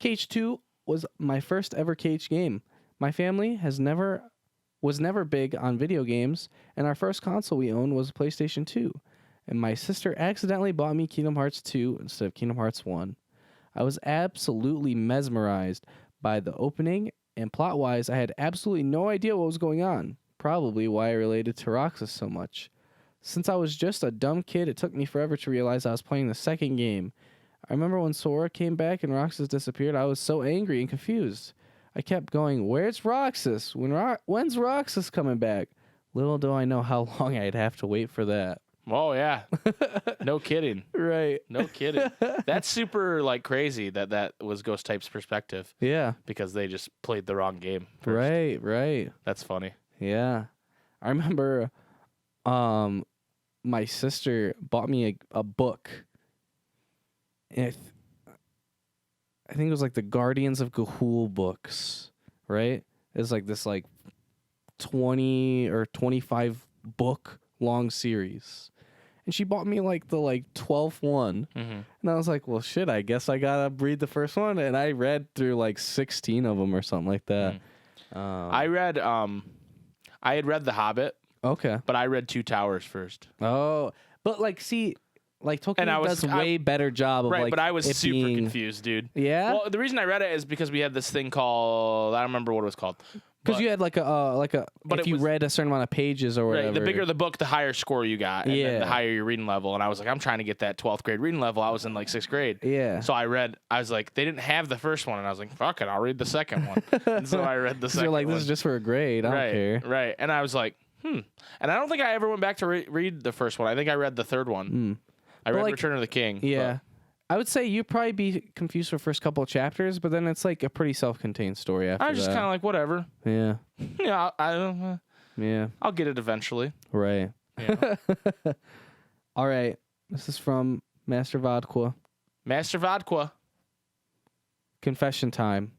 KH2 was my first ever KH game. My family was never big on video games, and our first console we owned was a PlayStation 2. And my sister accidentally bought me Kingdom Hearts 2 instead of Kingdom Hearts 1. I was absolutely mesmerized by the opening, and plot-wise, I had absolutely no idea what was going on. Probably why I related to Roxas so much. Since I was just a dumb kid, it took me forever to realize I was playing the second game. I remember when Sora came back and Roxas disappeared, I was so angry and confused. I kept going, where's Roxas? When's Roxas coming back? Little do I know how long I'd have to wait for that. Oh, yeah. No kidding. Right. No kidding. That's super, like, crazy that was Ghost Type's perspective. Yeah. Because they just played the wrong game first. Right. That's funny. Yeah. I remember my sister bought me a book. And I think it was like the Guardians of Ga'Hoole books, right? It's like this 20 or 25 book long series. And she bought me like the 12th one. Mm-hmm. And I was like, well, shit, I guess I gotta read the first one. And I read through like 16 of them or something like that. I had read The Hobbit. Okay. But I read Two Towers first. Oh, but Tolkien does way better job of but I was super confused, dude. Yeah. Well, the reason I read it is because we had this thing called, I don't remember what it was called. Because you had if you read a certain amount of pages or whatever. Right, the bigger the book, the higher score you got, and then the higher your reading level. And I was like, I'm trying to get that 12th grade reading level. I was in like 6th grade. Yeah. So I was like, they didn't have the first one, and I was like, fuck it, I'll read the second one. And so I read the second one. You're like, this is just for a grade. I don't care. Right. And I was like, And I don't think I ever went back to read the first one. I think I read the third one. I read Return of the King. Yeah. I would say you'd probably be confused for the first couple of chapters, but then it's like a pretty self-contained story after that. I was just kind of like, whatever. Yeah. Yeah, I'll get it eventually. Right. Yeah. All right. This is from Master Vodka. Master Vodka. Confession time.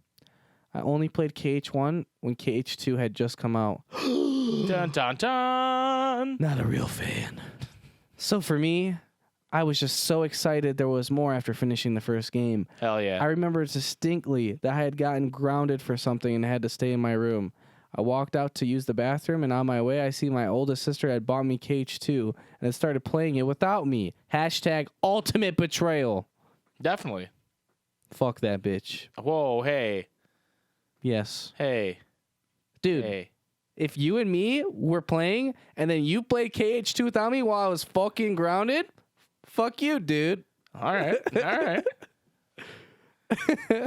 I only played KH1 when KH2 had just come out. Dun, dun, dun. Not a real fan. So for me, I was just so excited there was more after finishing the first game. Hell yeah. I remember distinctly that I had gotten grounded for something and had to stay in my room. I walked out to use the bathroom, and on my way, I see my oldest sister had bought me KH2 and had started playing it without me. #ultimate betrayal. Definitely. Fuck that bitch. Whoa, hey. Yes. Hey. Dude. Hey. If you and me were playing, and then you played KH2 without me while I was fucking grounded, fuck you, dude. All right.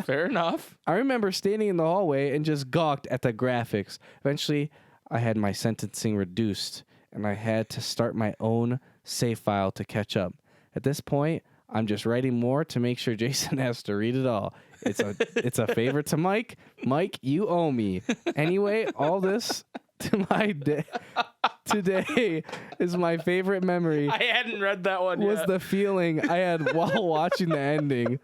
Fair enough. I remember standing in the hallway and just gawked at the graphics. Eventually, I had my sentencing reduced, and I had to start my own save file to catch up. At this point, I'm just writing more to make sure Jason has to read it all. It's a favor to Mike. Mike, you owe me. Anyway, all this to my day today is my favorite memory. I hadn't read that one was yet. The feeling I had while watching the ending.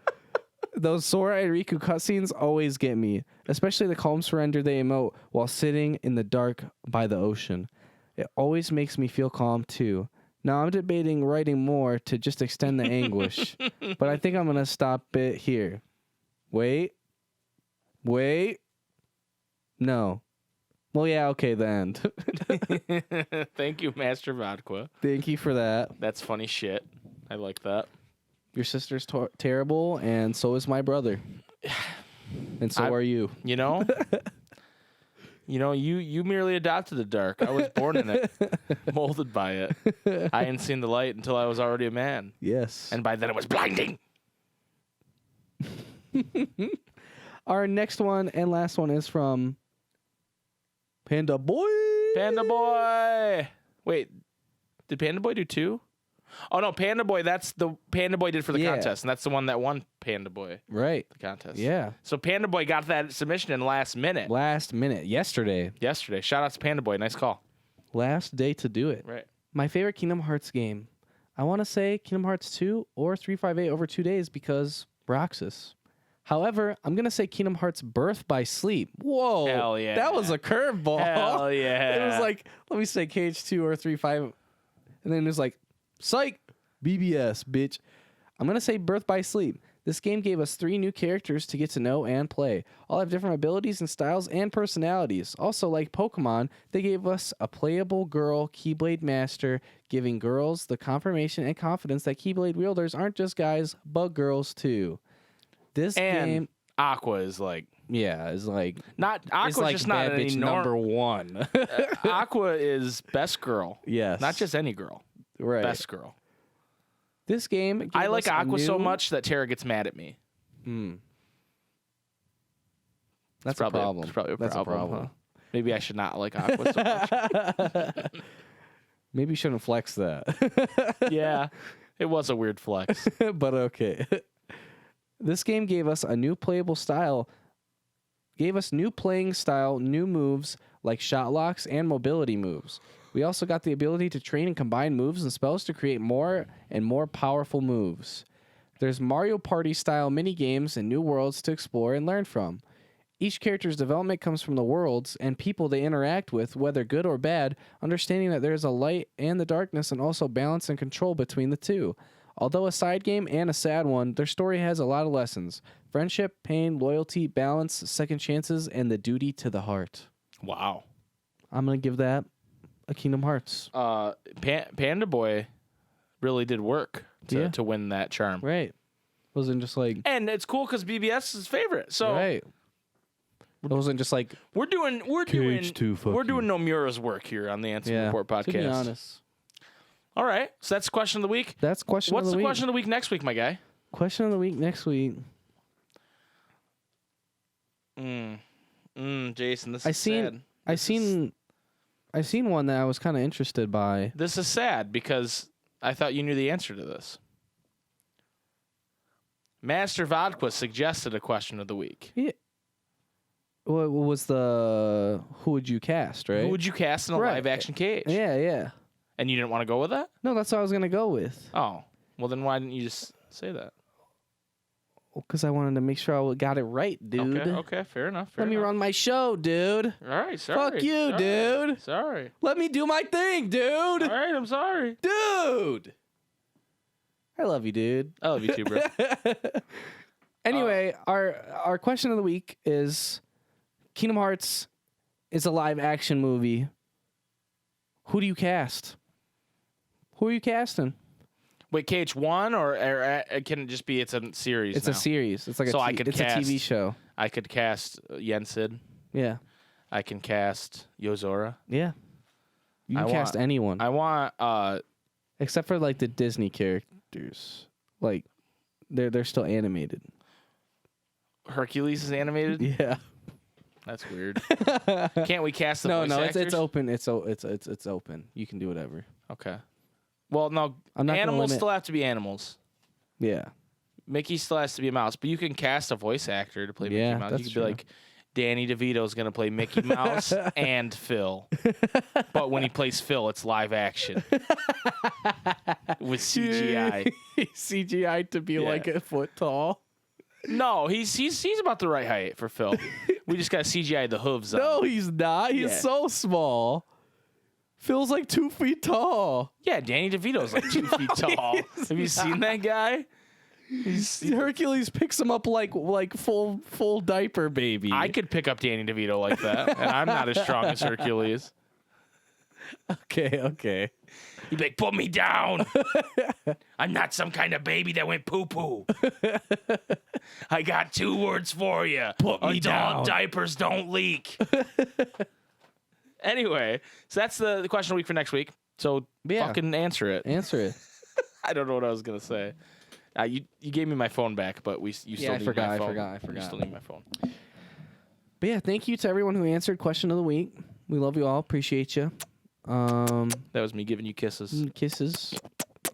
Those Sora and Riku cutscenes always get me, especially the calm surrender they emote while sitting in the dark by the ocean. It always makes me feel calm too. Now I'm debating writing more to just extend the anguish, but I think I'm going to stop it here. Wait. No. Well, yeah, okay, the end. Thank you, Master Vodka. Thank you for that. That's funny shit. I like that. Your sister's terrible, and so is my brother. And so are you. You know? You merely adopted the dark. I was born in it, molded by it. I hadn't seen the light until I was already a man. Yes. And by then it was blinding. Our next one and last one is from Panda Boy. Panda Boy. Wait, did Panda Boy do 2? Oh, no, Panda Boy, that's the Panda Boy did for the contest, and that's the one that won Panda Boy. Right. The contest. Yeah. So Panda Boy got that submission in last minute. Yesterday. Shout out to Panda Boy. Nice call. Last day to do it. Right. My favorite Kingdom Hearts game. I want to say Kingdom Hearts 2 or 358 over 2 days because Roxas. However, I'm going to say Kingdom Hearts Birth by Sleep. Whoa. Hell yeah. That was a curveball. Hell yeah. It was like, let me say KH2 or 35. And then it was like, psych, BBS, bitch. I'm going to say Birth by Sleep. This game gave us 3 new characters to get to know and play. All have different abilities and styles and personalities. Also, like Pokemon, they gave us a playable girl Keyblade Master, giving girls the confirmation and confidence that Keyblade wielders aren't just guys, but girls too. This game, Aqua is like, is like not Aqua's like just not bad any bitch number 1. Aqua is best girl. Yes, not just any girl. Right, best girl. This game, I like Aqua so much that Tara gets mad at me. That's a problem. It's probably a That's problem. a problem. Huh? Maybe I should not like Aqua so much. Maybe you shouldn't flex that. Yeah, it was a weird flex. But okay. This game gave us a new playable style, gave us new playing style, new moves like shot locks and mobility moves. We also got the ability to train and combine moves and spells to create more and more powerful moves. There's Mario Party style mini games and new worlds to explore and learn from. Each character's development comes from the worlds and people they interact with, whether good or bad, understanding that there's a light and the darkness and also balance and control between the two. Although a side game and a sad one, their story has a lot of lessons. Friendship, pain, loyalty, balance, second chances, and the duty to the heart. Wow. I'm going to give that a Kingdom Hearts. Panda Boy really did work to win that charm. Right. Wasn't just like... And it's cool because BBS is his favorite. So right. It wasn't just like... We're doing Nomura's work here on the Ansem Report podcast. To be honest. All right, so that's question of the week. That's question of the week. What's the question of the week next week, my guy? Question of the week next week. Jason, this is sad. I seen one that I was kind of interested by. This is sad because I thought you knew the answer to this. Master Vodka suggested a question of the week. Yeah. What was the who would you cast, right? Who would you cast in a live action KH? Yeah. And you didn't want to go with that? No, that's what I was going to go with. Oh. Well, then why didn't you just say that? Because I wanted to make sure I got it right, dude. Okay, fair enough. Let me run my show, dude. All right, sorry. Fuck you, dude. Sorry. Let me do my thing, dude. All right, I'm sorry. Dude. I love you, dude. I love you too, bro. Anyway, our question of the week is Kingdom Hearts is a live action movie. Who do you cast? Who are you casting? Wait, KH1 or can it just be it's a series? It's now? a series. It's like so a TV show. I could cast Yensid. Yeah. I can cast Yozora. Yeah. You can cast anyone. I want except for like the Disney characters. Like they're still animated. Hercules is animated? Yeah. That's weird. Can't we cast the voice actors? It's open. It's open. You can do whatever. Okay. Well, no, animals still have to be animals. Yeah. Mickey still has to be a mouse, but you can cast a voice actor to play Mickey Mouse. You could be like, Danny DeVito's going to play Mickey Mouse and Phil. But when he plays Phil, it's live action. With CGI. CGI to be like a foot tall. No, he's about the right height for Phil. We just got CGI the hooves on. No, he's not. He's so small. Phil's like 2 feet tall. Yeah, Danny DeVito's like 2 feet tall. Have you seen that guy? Hercules picks him up like full diaper baby. I could pick up Danny DeVito like that, and I'm not as strong as Hercules. Okay. He'd be like, put me down. I'm not some kind of baby that went poo-poo. I got 2 words for you. Put me down. Adult diapers don't leak. Anyway, so that's the question of the week for next week. So fucking answer it. Answer it. I don't know what I was going to say. You gave me my phone back, but you still need my phone. I forgot. You still need my phone. But yeah, thank you to everyone who answered question of the week. We love you all. Appreciate you. That was me giving you kisses. Kisses.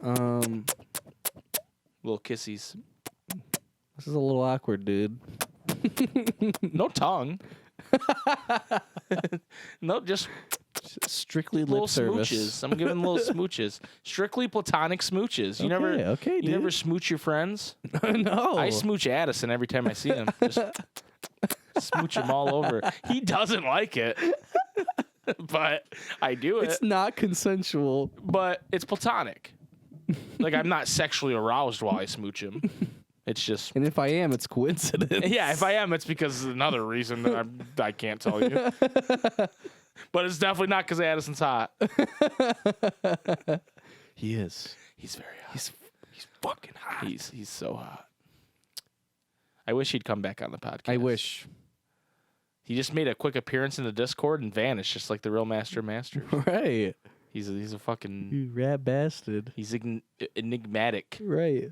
Little kissies. This is a little awkward, dude. No tongue. No, just Strictly little lip service. smooches. I'm giving little smooches. Strictly platonic smooches. You never smooch your friends? No. I smooch Addison every time I see him. Just smooch him all over. He doesn't like it. But I do it. It's not consensual. But it's platonic. Like, I'm not sexually aroused while I smooch him. It's just... And if I am, it's coincidence. Yeah, if I am, it's because of another reason that I can't tell you. But it's definitely not because Addison's hot. He is. He's very hot. He's fucking hot. He's so hot. I wish he'd come back on the podcast. I wish. He just made a quick appearance in the Discord and vanished, just like the real Master of Masters. Right. He's a fucking... You rat bastard. He's enigmatic. Right.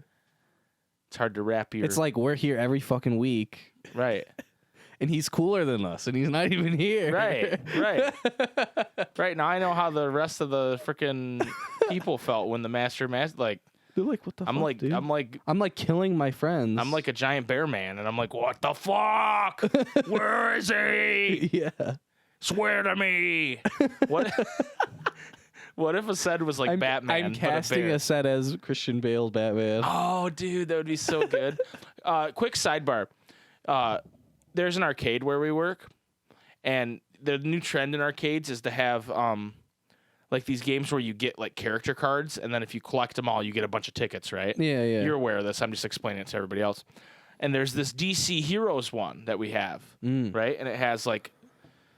It's hard to wrap your... It's like we're here every fucking week. Right. And he's cooler than us, and he's not even here. Right. Right. Now I know how the rest of the freaking people felt when the Master like... They're like, what the fuck, dude? I'm like killing my friends. I'm like a giant bear man, and I'm like, what the fuck? Where is he? Yeah. Swear to me. What? What if Ased was like Batman? I'm casting Ased as Christian Bale's Batman. Oh, dude, that would be so good. Quick sidebar. There's an arcade where we work, and the new trend in arcades is to have like these games where you get like character cards, and then if you collect them all, you get a bunch of tickets, right? Yeah. You're aware of this. I'm just explaining it to everybody else. And there's this DC Heroes one that we have, right? And it has like,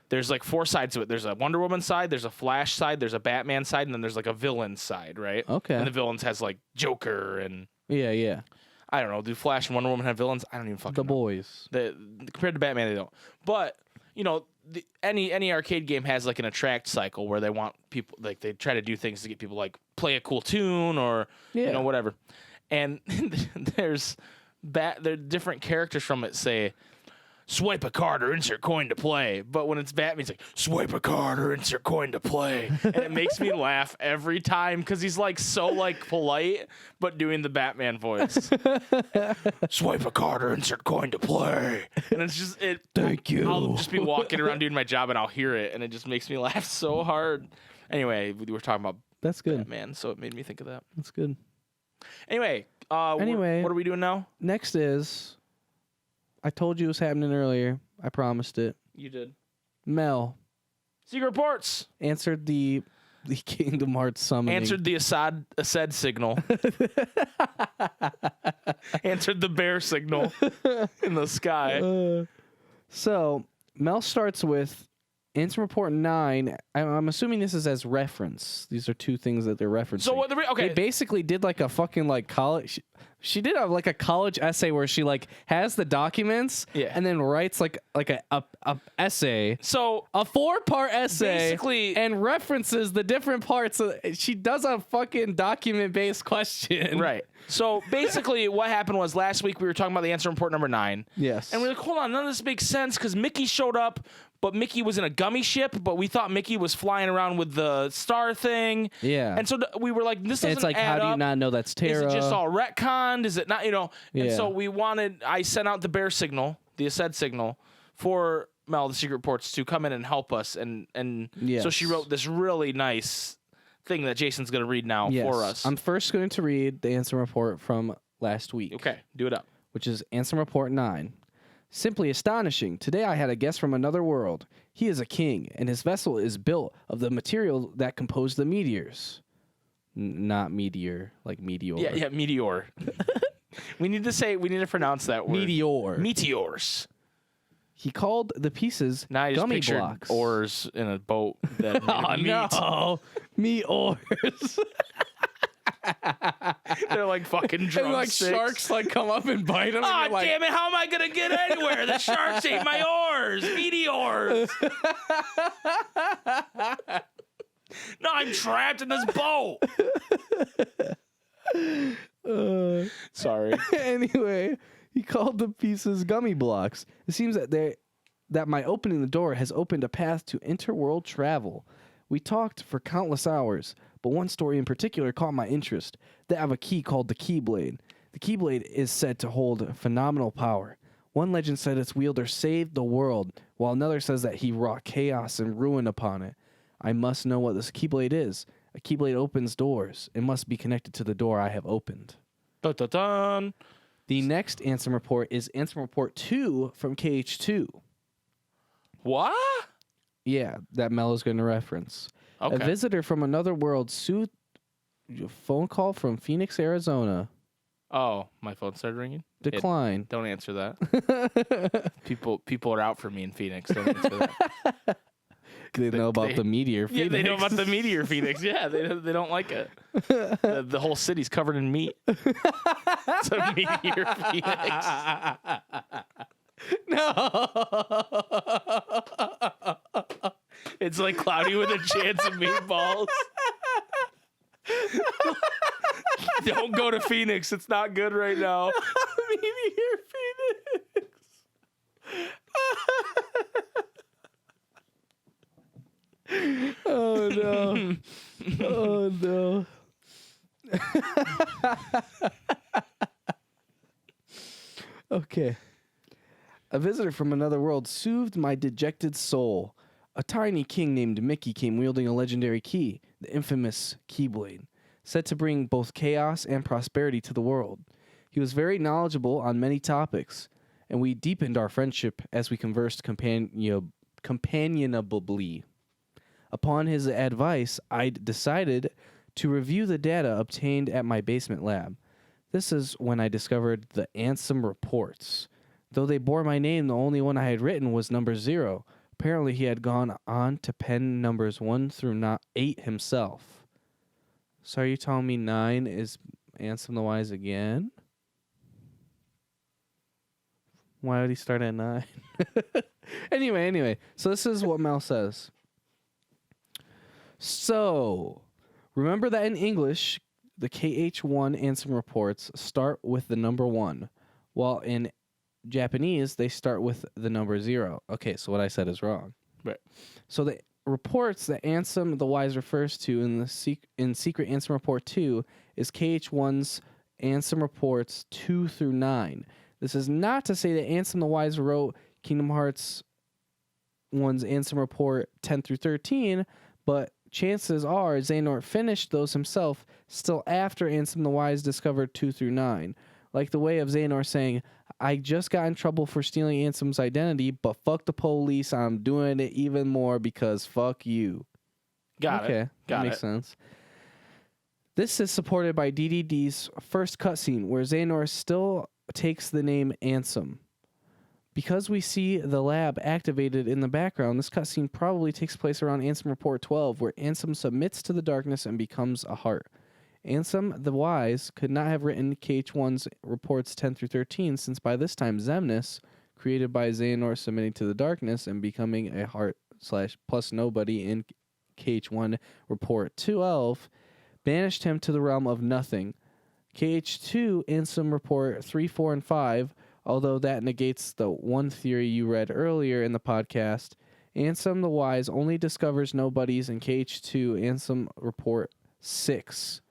there's like 4 sides to it. There's a Wonder Woman side, there's a Flash side, there's a Batman side, and then there's like a villain side, right? Okay. And the villains has like Joker and... Yeah. I don't know. Do Flash and Wonder Woman have villains? I don't even fucking know. The boys. Compared to Batman, they don't. But, you know, any arcade game has like an attract cycle where they want people, like they try to do things to get people like play a cool tune or, you know, whatever. And there's different characters from it say, swipe a card or insert coin to play. But when it's Batman, he's like, swipe a card or insert coin to play. And it makes me laugh every time because he's like so like polite, but doing the Batman voice. Swipe a card or insert coin to play. And it's just, Thank you. I'll just be walking around doing my job and I'll hear it. And it just makes me laugh so hard. Anyway, we were talking about That's good. Batman, so it made me think of that. That's good. Anyway, what are we doing now? Next is... I told you it was happening earlier. I promised it. You did. Mel. Secret reports. Answered the Kingdom Hearts summoning. Answered the Ased signal. Answered the bear signal in the sky. So, Mel starts with Ansem Report 9. I'm assuming this is as reference. These are 2 things that they're referencing. So what? Okay. They basically did like a fucking like college. She did like a college essay where she like has the documents and then writes like a essay. So a 4-part essay basically and references the different parts. She does a fucking document based question. Right. So basically what happened was last week we were talking about the Ansem Report number 9. Yes. And we're like, hold on, none of this makes sense because Mickey showed up, but Mickey was in a gummy ship, but we thought Mickey was flying around with the star thing. Yeah. And so we were like, this doesn't it's like, add how do you up. not know that's Terra? Is it just all retconned? Is it not, you know? And Yeah. so I sent out the bear signal, the Ased signal, for Mel, the Secret Reports, to come in and help us. And so she wrote this really nice thing that Jason's going to read now for us. I'm first going to read the Ansem Report from last week. Okay, do it up. Which is Ansem Report 9. Simply astonishing. Today I had a guest from another world. He is a king, and his vessel is built of the material that composed the meteors. Not meteor, like meteor. Yeah, meteor. we need to pronounce that word. Meteor. Meteors. He called the pieces now I just gummy pictured blocks. oars in a boat that made no. Meteors. They're like fucking drumsticks. And like sharks like come up and bite them. Oh, damn it. How am I going to get anywhere? The sharks ate my oars. Meteors. No, I'm trapped in this boat. Sorry. Anyway, he called the pieces gummy blocks. It seems that my opening the door has opened a path to interworld travel. We talked for countless hours, but one story in particular caught my interest. That of a key called the Keyblade. The Keyblade is said to hold phenomenal power. One legend said its wielder saved the world, while another says that he wrought chaos and ruin upon it. I must know what this Keyblade is. A Keyblade opens doors. It must be connected to the door I have opened. Dun, dun, dun. The next Ansem report is Ansem Report 2 from KH2. What? Yeah, that Melo's going to reference. Okay. A visitor from another world phone call from Phoenix, Arizona. Oh, my phone started ringing? Decline. Don't answer that. People are out for me in Phoenix. Don't answer that. They know about the meteor Phoenix. Yeah, they know about the meteor Phoenix. Yeah, they don't like it. The whole city's covered in meat. It's a meteor Phoenix. No. It's like cloudy with a chance of meatballs. Don't go to Phoenix. It's not good right now. Meteor Phoenix. Oh no. Oh no. Okay. A visitor from another world soothed my dejected soul. A tiny king named Mickey came wielding a legendary key, the infamous Keyblade, said to bring both chaos and prosperity to the world. He was very knowledgeable on many topics, and we deepened our friendship as we conversed companionably. Upon his advice, I decided to review the data obtained at my basement lab. This is when I discovered the Ansem reports. Though they bore my name, the only one I had written was number 0. Apparently, he had gone on to pen numbers 1 through 8 himself. So are you telling me 9 is Ansem the Wise again? Why would he start at 9? Anyway. So this is what Mel says. So, remember that in English, the KH1 Ansem reports start with the number 1, while in Japanese, they start with the number 0. Okay, so what I said is wrong. Right. So the reports that Ansem the Wise refers to in Secret Ansem Report 2 is KH1's Ansem Reports 2 through 9. This is not to say that Ansem the Wise wrote Kingdom Hearts 1's Ansem Report 10 through 13, but chances are Xehanort finished those himself still after Ansem the Wise discovered 2 through 9. Like the way of Xehanort saying, I just got in trouble for stealing Ansem's identity, but fuck the police, I'm doing it even more because fuck you. Got it. Okay, that makes sense. This is supported by DDD's first cutscene, where Xehanort still takes the name Ansem. Because we see the lab activated in the background, this cutscene probably takes place around Ansem Report 12, where Ansem submits to the darkness and becomes a heart. Ansem the Wise could not have written KH1's reports 10 through 13, since by this time Xemnas, created by Xehanort submitting to the darkness and becoming a heart / plus nobody in KH1 report 12, banished him to the realm of nothing. KH2 Ansem report 3, 4, and 5, although that negates the one theory you read earlier in the podcast, Ansem the Wise only discovers nobodies in KH2 Ansem report 6.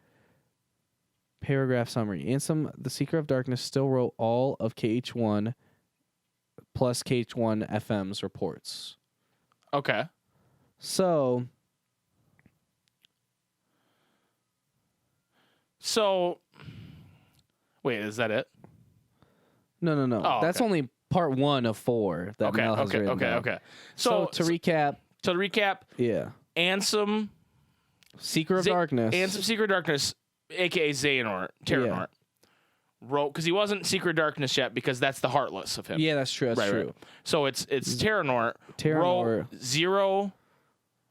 Paragraph summary. Ansem, the Seeker of Darkness, still wrote all of KH1 plus KH1 FM's reports. Okay. So, wait, is that it? No. Oh, that's okay. only part 1 of 4 that Mel has written down. Okay. So to recap, yeah. Ansem, Seeker of Darkness. Ansem, Seeker of Darkness, a.k.a. Xehanort, Terranort, wrote, because he wasn't Seeker of Darkness yet, because that's the Heartless of him. Yeah, that's true. That's true. Right. So it's Terranort. Wrote 0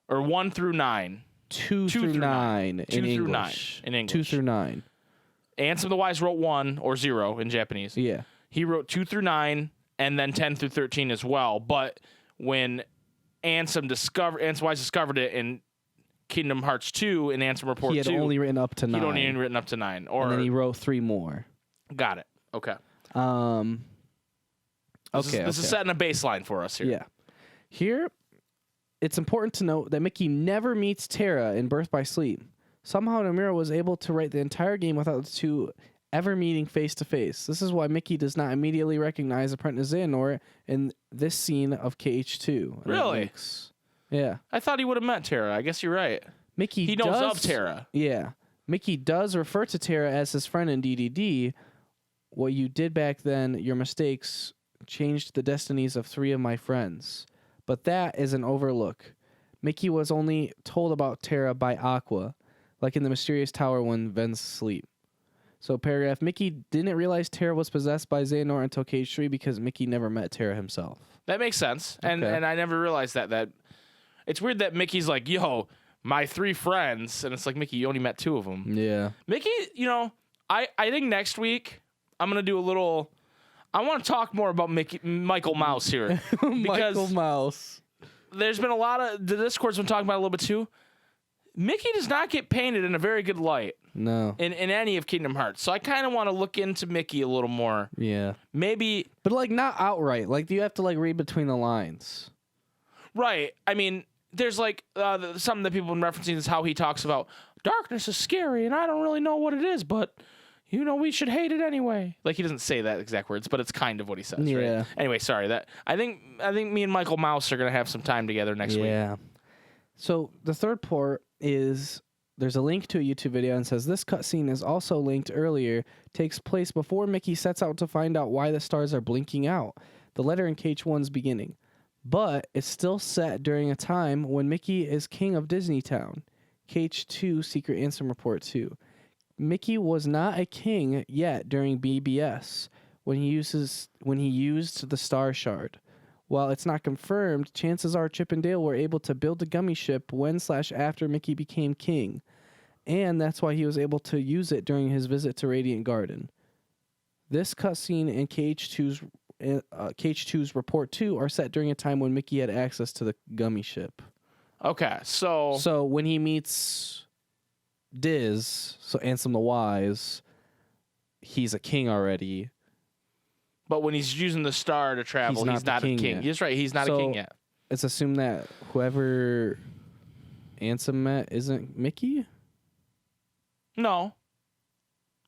or 1 through 9. 2 through 9 in English. 2 through 9. Ansem the Wise wrote 1 or 0 in Japanese. Yeah. He wrote 2 through 9 and then 10 through 13 as well. But when Ansem Wise discovered it in Kingdom Hearts 2 in Ansem Report 2. He had only written up to 9. He'd only written up to 9. And then he wrote 3 more. Got it. Okay. This is setting a baseline for us here. Yeah. Here, it's important to note that Mickey never meets Terra in Birth by Sleep. Somehow Nomura was able to write the entire game without the two ever meeting face to face. This is why Mickey does not immediately recognize Apprentice Xehanort in this scene of KH2. Really? Yeah. I thought he would have met Terra. I guess you're right. He knows of Terra. Yeah. Mickey does refer to Terra as his friend in DDD. What you did back then, your mistakes, changed the destinies of 3 of my friends. But that is an overlook. Mickey was only told about Terra by Aqua, like in the mysterious tower when Ven's asleep. So paragraph, Mickey didn't realize Terra was possessed by Xehanort until Cage 3 because Mickey never met Terra himself. That makes sense. And I never realized that it's weird that Mickey's like, yo, my 3 friends, and it's like, Mickey, you only met 2 of them. Yeah. Mickey, I think next week I'm going to do a little, I want to talk more about Michael Mouse here. Michael Mouse. There's been a lot of, the Discord's been talking about it a little bit too. Mickey does not get painted in a very good light. No. In any of Kingdom Hearts. So I kind of want to look into Mickey a little more. Yeah. Maybe. But like not outright. Like you have to like read between the lines. Right. I mean, there's like something that people have been referencing is how he talks about darkness is scary and I don't really know what it is, but we should hate it anyway. Like he doesn't say that exact words, but it's kind of what he says. Yeah. Right? Anyway, sorry that I think me and Michael Mouse are gonna have some time together next week. Yeah. So the third part is there's a link to a YouTube video and says this cutscene is also linked earlier, takes place before Mickey sets out to find out why the stars are blinking out. The letter in Cage 1's beginning. But it's still set during a time when Mickey is king of Disney Town. Cage 2 Secret Ansem Report 2. Mickey was not a king yet during BBS when he used the Star Shard. While it's not confirmed, chances are Chip and Dale were able to build a gummy ship when/after Mickey became king, and that's why he was able to use it during his visit to Radiant Garden. This cutscene and Cage 2's Report 2 are set during a time when Mickey had access to the gummy ship. Okay, so when he meets Diz, so Ansem the Wise, he's a king already. But when he's using the star to travel, he's not a king. He's right. He's not a king yet. It's assumed that whoever Ansem met isn't Mickey? No,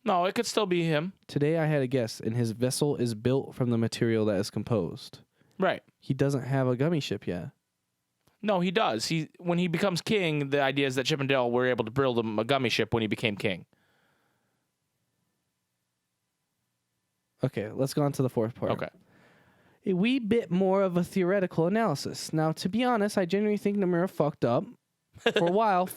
it could still be him. Today I had a guess, and his vessel is built from the material that is composed. Right. He doesn't have a gummy ship yet. No, he does. When he becomes king, the idea is that Chip and Dale were able to build him a gummy ship when he became king. Okay, let's go on to the fourth part. Okay. A wee bit more of a theoretical analysis. Now, to be honest, I genuinely think Nomura fucked up. For a while,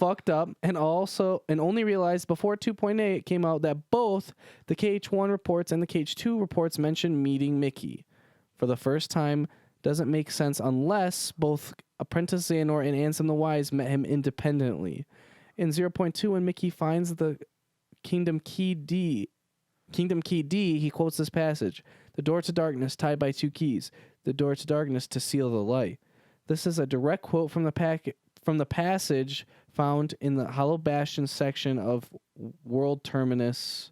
and only realized before 2.8 came out that both the KH1 reports and the KH2 reports mentioned meeting Mickey. For the first time, doesn't make sense unless both Apprentice Xehanort and Ansem the Wise met him independently. In 0.2, when Mickey finds the Kingdom Key D, he quotes this passage: "The door to darkness tied by 2 keys, the door to darkness to seal the light." This is a direct quote from the passage found in the Hollow Bastion section of World Terminus,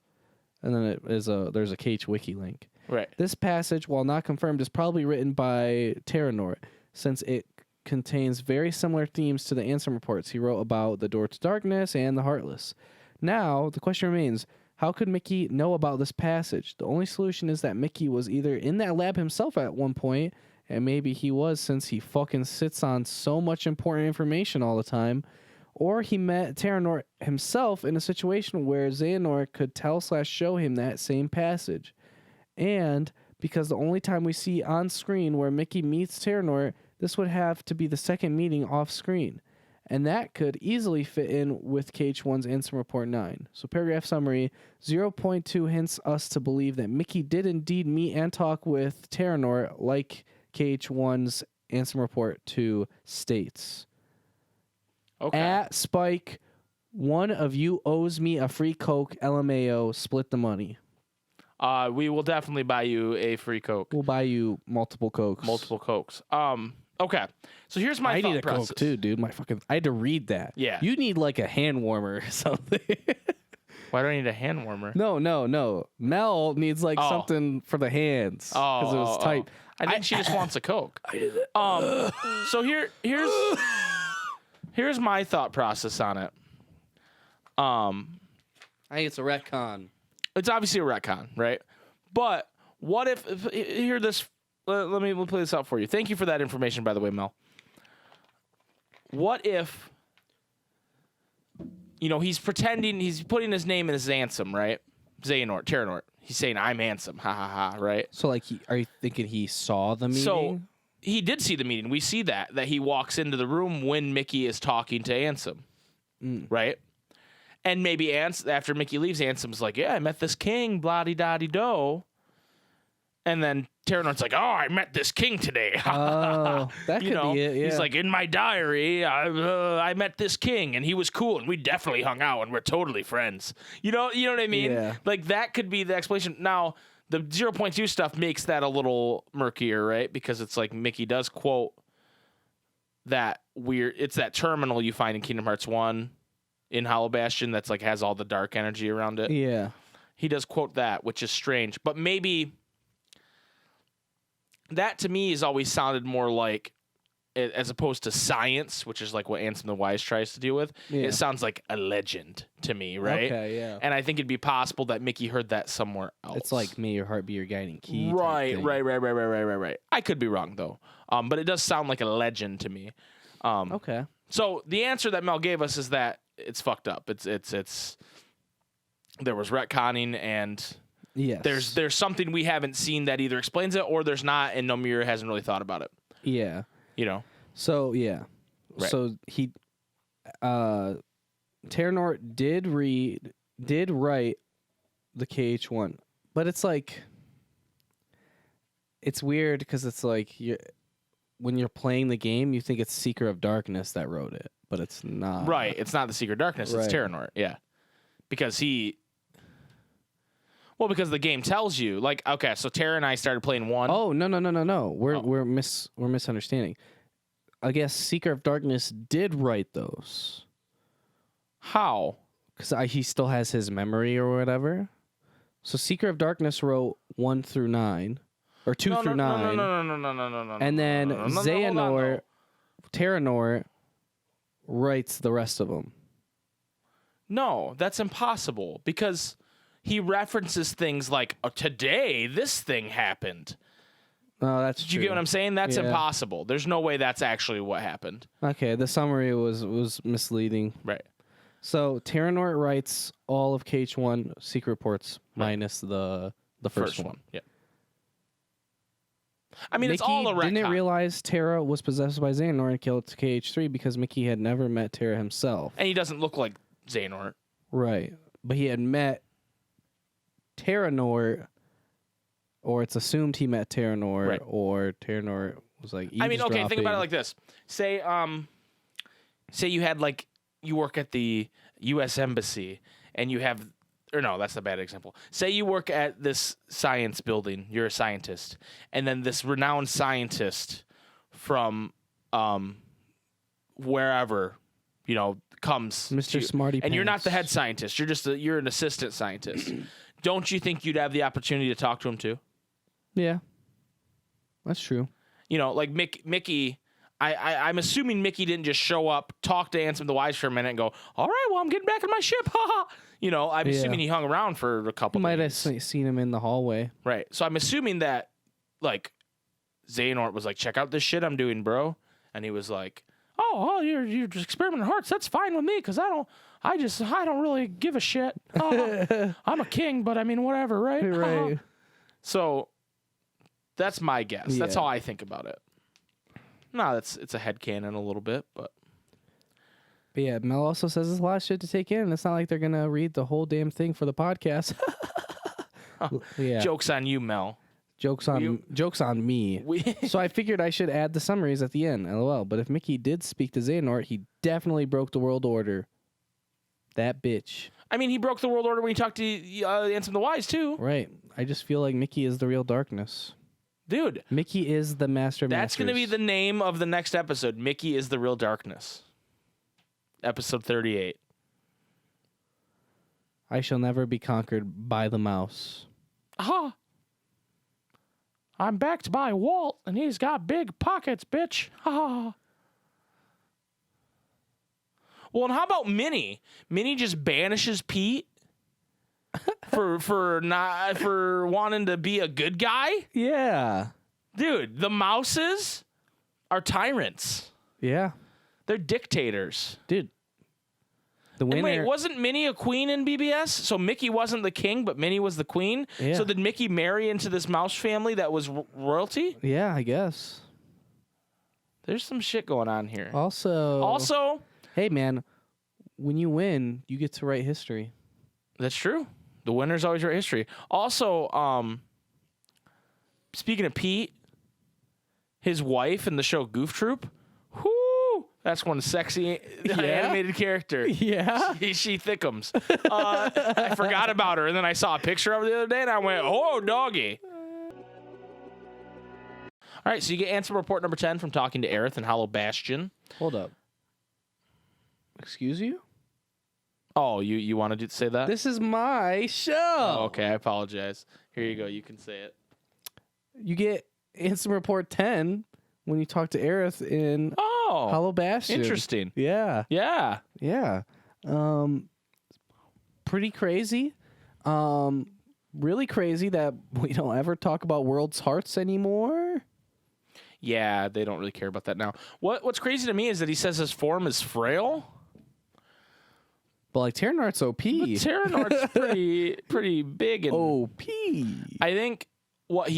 and then there's a KH Wiki link. Right. This passage, while not confirmed, is probably written by Terranort, since it contains very similar themes to the Ansem reports he wrote about the door to darkness and the Heartless. Now, the question remains, how could Mickey know about this passage? The only solution is that Mickey was either in that lab himself at one point, and maybe he was since he fucking sits on so much important information all the time, or he met Terranort himself in a situation where Xehanort could tell/show him that same passage. And because the only time we see on screen where Mickey meets Terranort, this would have to be the second meeting off screen. And that could easily fit in with KH1's Ansem Report 9. So paragraph summary, 0.2 hints us to believe that Mickey did indeed meet and talk with Terranort like KH1's Ansem Report 2 states. Okay. At Spike, one of you owes me a free Coke, LMAO, split the money. We will definitely buy you a free Coke. We'll buy you multiple Cokes. Okay. So here's my thought I need a process. Coke too, dude. I had to read that. Yeah. You need like a hand warmer or something. Why do I need a hand warmer? No. Mel needs like something for the hands because it was tight. I think she just wants a Coke. I did it. So here's my thought process on it. I think it's a retcon. It's obviously a retcon, right? But what if hear this? Let me play this out for you. Thank you for that information, by the way, Mel. what if, he's pretending, he's putting his name in as Ansem, right? Terranort. He's saying, I'm Ansem, ha ha ha, right? So, like, are you thinking he saw the meeting? So, he did see the meeting. We see that he walks into the room when Mickey is talking to Ansem, right? And maybe after Mickey leaves, Ansem's like, yeah, I met this king, blah-de-da-de-do. And then Terranort's like, oh, I met this king today. Oh, that could be it, yeah. He's like, in my diary, I met this king, and he was cool, and we definitely hung out, and we're totally friends. You know what I mean? Yeah. Like, that could be the explanation. Now, the 0.2 stuff makes that a little murkier, right? Because it's like Mickey does quote that weird, it's that terminal you find in Kingdom Hearts 1 in Hollow Bastion that's like has all the dark energy around it. Yeah. He does quote that, which is strange. But maybe that to me has always sounded more like, as opposed to science, which is like what Ansem the Wise tries to deal with, it sounds like a legend to me, right? Okay, yeah. And I think it'd be possible that Mickey heard that somewhere else. It's like, may your heart be your guiding key. Right. I could be wrong, though. But it does sound like a legend to me. Okay. So the answer that Mel gave us is that it's fucked up. It's there was retconning, and yes, there's something we haven't seen that either explains it or there's not, and Nomura hasn't really thought about it. Yeah. So yeah. Right. So he Terranort did write the KH1, but it's like it's weird because it's like when you're playing the game, you think it's Seeker of Darkness that wrote it, but it's not. Right, it's not the Seeker of Darkness, it's Terranort, yeah. Because because the game tells you, like, okay, so Terra and I started playing 1. Oh, no. We're misunderstanding. I guess Seeker of Darkness did write those. How? Because he still has his memory or whatever. So Seeker of Darkness wrote 1 through 9. Or 2 through 9. No. And then Xehanort, Terranort, writes the rest of them. No, that's impossible. Because he references things like, oh, today this thing happened. Oh, that's true. Do you get what I'm saying? That's impossible. There's no way that's actually what happened. Okay, the summary was misleading. Right. So Terranort writes all of KH1 secret reports minus the first one. Yeah. I mean, Mickey it's all a retcon. Didn't realize Terra was possessed by Xehanort and killed KH3 because Mickey had never met Terra himself. And he doesn't look like Xehanort. Right. But he had met Terranort, or it's assumed he met Terranort, right. Or Terranort was like I mean, okay, think about it like this. Say you had, like, you work at the U.S. Embassy, and you have, or no, that's a bad example. Say you work at this science building, you're a scientist, and then this renowned scientist from wherever, comes Mr. Smarty and you're not Pants. the head scientist, you're an assistant scientist. Don't you think you'd have the opportunity to talk to him too? Yeah, that's true. Like Mickey, I'm assuming Mickey didn't just show up, talk to Ansem the Wise for a minute, and go, all right, well, I'm getting back in my ship. I'm assuming he hung around for a couple might days. have seen him in the hallway. Right. So I'm assuming that, like, Xehanort was like, check out this shit I'm doing, bro. And he was like, oh, you're just experimenting hearts. That's fine with me, because I don't really give a shit. I'm a king, but I mean, whatever, right? Right. So that's my guess. Yeah. That's how I think about it. No, it's a headcanon a little bit, but yeah, Mel also says there's a lot of shit to take in. It's not like they're gonna read the whole damn thing for the podcast. Yeah. Joke's on you, Mel. Jokes on me. So I figured I should add the summaries at the end. LOL. But if Mickey did speak to Xehanort, he definitely broke the world order. That bitch. I mean, he broke the world order when he talked to Ansem the Wise too. Right. I just feel like Mickey is the real darkness. Dude. Mickey is the master of That's going to be the name of the next episode. Mickey is the real darkness. Episode 38. I shall never be conquered by the mouse. Aha. I'm backed by Walt, and he's got big pockets, bitch. Ha. Well, and how about Minnie? Minnie just banishes Pete for wanting to be a good guy. Yeah, dude, the mouses are tyrants. Yeah, They're dictators. Dude. The winner. And wait, wasn't Minnie a queen in BBS? So Mickey wasn't the king, but Minnie was the queen? Yeah. So did Mickey marry into this mouse family that was royalty? Yeah, I guess. There's some shit going on here. Also, hey, man, when you win, you get to write history. That's true. The winners always write history. Also, speaking of Pete, his wife in the show Goof Troop, whoo, that's one sexy animated character. Yeah. She thickums. I forgot about her, and then I saw a picture of her the other day, and I went, oh, doggy. All right, so you get Ansem report number 10 from talking to Aerith and Hollow Bastion. Hold up. Excuse you? Oh, you wanted to say that? This is my show. Oh, okay, I apologize. Here you go. You can say it. You get Ansem report 10 when you talk to Aerith in Hollow Bastion. Interesting. Yeah. Yeah. Yeah. Pretty crazy. Really crazy that we don't ever talk about World's Hearts anymore. Yeah, they don't really care about that now. What's crazy to me is that he says his form is frail. But like Terranart's OP. But Terranart's pretty big and OP. I think what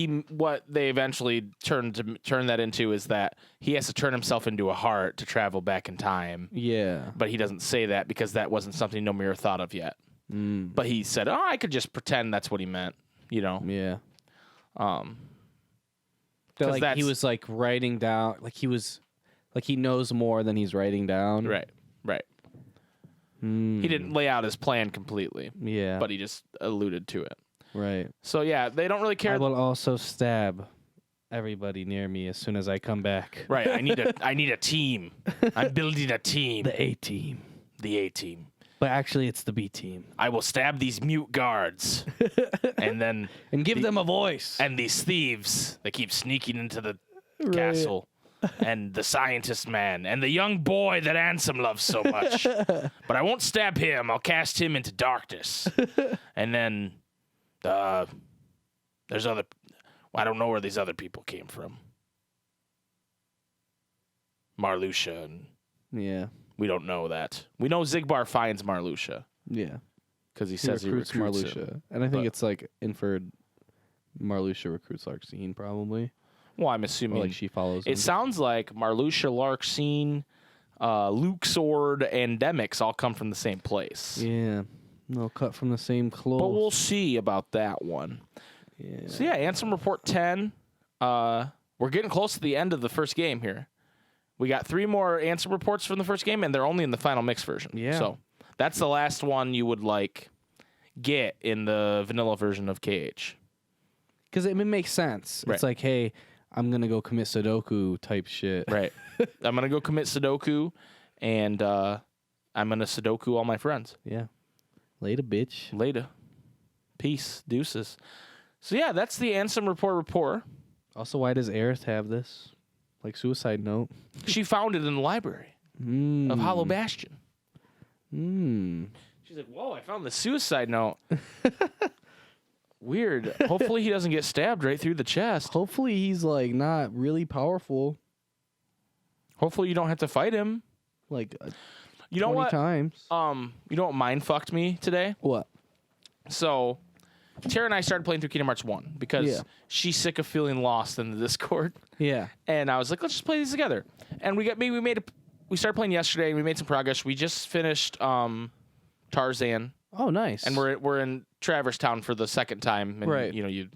they eventually turn that into is that he has to turn himself into a heart to travel back in time. Yeah. But he doesn't say that because that wasn't something Nomura thought of yet. But he said, "Oh, I could just pretend that's what he meant," you know. Yeah. Like he was like writing down, like he knows more than he's writing down. Right. He didn't lay out his plan completely. Yeah. But he just alluded to it. Right. So yeah, they don't really care. I will also stab everybody near me as soon as I come back. Right. I need a team. I'm building a team. The A team. The A team. But actually, it's the B team. I will stab these mute guards, and give them a voice. And these thieves that keep sneaking into the castle, and the scientist man, and the young boy that Ansem loves so much. But I won't stab him. I'll cast him into darkness, and then there's other. I don't know where these other people came from. Marluxia and we don't know that. We know Zigbar finds Marluxia. Yeah. Because he says he recruits Marluxia. him. And I think it's like inferred Marluxia recruits Larxene probably. Well, I'm assuming. Or like she follows him. It sounds like Marluxia, Larxene, Luxord, and Demix all come from the same place. Yeah. No, cut from the same cloth. But we'll see about that one. Yeah. So yeah, Ansem report 10. We're getting close to the end of the first game here. We got 3 more Ansem reports from the first game, and they're only in the final mix version. Yeah. So that's the last one you would get in the vanilla version of KH. Because it makes sense. Right. It's like, hey, I'm going to go commit Sudoku type shit. Right. I'm going to go commit Sudoku, and I'm going to Sudoku all my friends. Yeah. Later, bitch. Later. Peace. Deuces. So yeah, that's the Ansem report. Also, why does Aerith have this? Like suicide note. She found it in the library of Hollow Bastion. She's like, whoa, I found the suicide note. Weird. Hopefully he doesn't get stabbed right through the chest. Hopefully he's like not really powerful. Hopefully you don't have to fight him. Like you know 20 what? times. You know what mind fucked me today? What? So Tara and I started playing through Kingdom Hearts 1 because she's sick of feeling lost in the Discord. Yeah. And I was like, let's just play these together. And we started playing yesterday and we made some progress. We just finished Tarzan. Oh, nice. And we're in Traverse Town for the second time. And, right. you know, you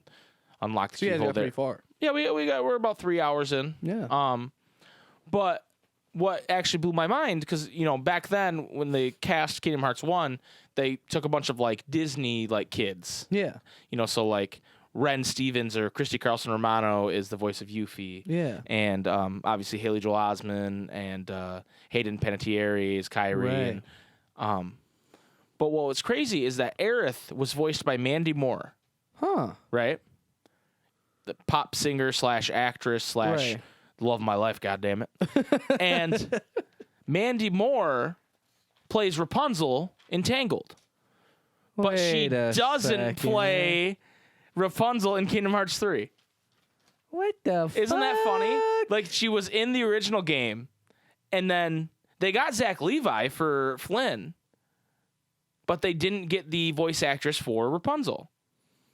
unlock the so you keyhole got there. pretty far. Yeah, we're about 3 hours in. Yeah. But what actually blew my mind, because, you know, back then when they cast Kingdom Hearts 1, they took a bunch of, like, Disney, like, kids. Yeah. You know, so, like, Ren Stevens or Christy Carlson Romano is the voice of Yuffie. Yeah. And obviously Haley Joel Osment and Hayden Panettiere is Kyrie. Right. And, but what was crazy is that Aerith was voiced by Mandy Moore. Huh. Right? The pop singer / actress / right. love of my life, goddammit. And Mandy Moore plays Rapunzel in Tangled. But she doesn't play Rapunzel in Kingdom Hearts 3. What the fuck? Isn't that funny? Like, she was in the original game, and then They got Zach Levi for Flynn, but they didn't get the voice actress for Rapunzel.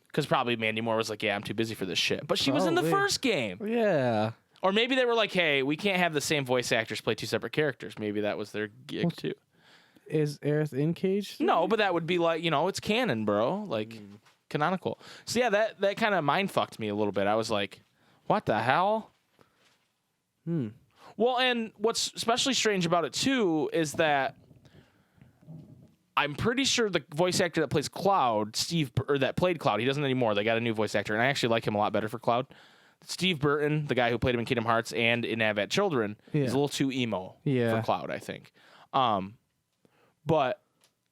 Because probably Mandy Moore was like, yeah, I'm too busy for this shit. But she was in the first game. Yeah. Or maybe they were like, hey, we can't have the same voice actors play 2 separate characters. Maybe that was their gig, too. Is Aerith in Cage 3? No, but that would be like, it's canon, bro. Like, canonical. So, yeah, that kind of mind fucked me a little bit. I was like, what the hell? Well, and what's especially strange about it, too, is that I'm pretty sure the voice actor that plays Cloud, that played Cloud, he doesn't anymore. They got a new voice actor, and I actually like him a lot better for Cloud. Steve Burton, the guy who played him in Kingdom Hearts and in Advent Children, is a little too emo for Cloud, I think. But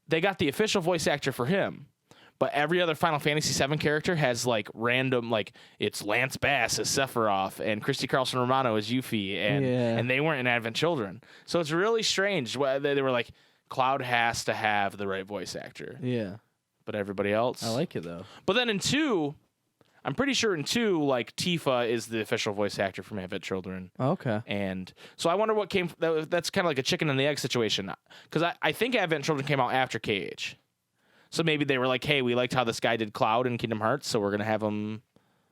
they got the official voice actor for him. But every other Final Fantasy VII character has, like, random, like, it's Lance Bass as Sephiroth and Christy Carlson Romano as Yuffie, and they weren't in Advent Children. So it's really strange. They were like, Cloud has to have the right voice actor. Yeah. But everybody else. I like it, though. But then in 2, I'm pretty sure in 2, like, Tifa is the official voice actor from Advent Children. Okay. And so I wonder what came. That's kind of like a chicken and the egg situation. Because I think Advent Children came out after KH. So maybe they were like, hey, we liked how this guy did Cloud in Kingdom Hearts, so we're going to have him.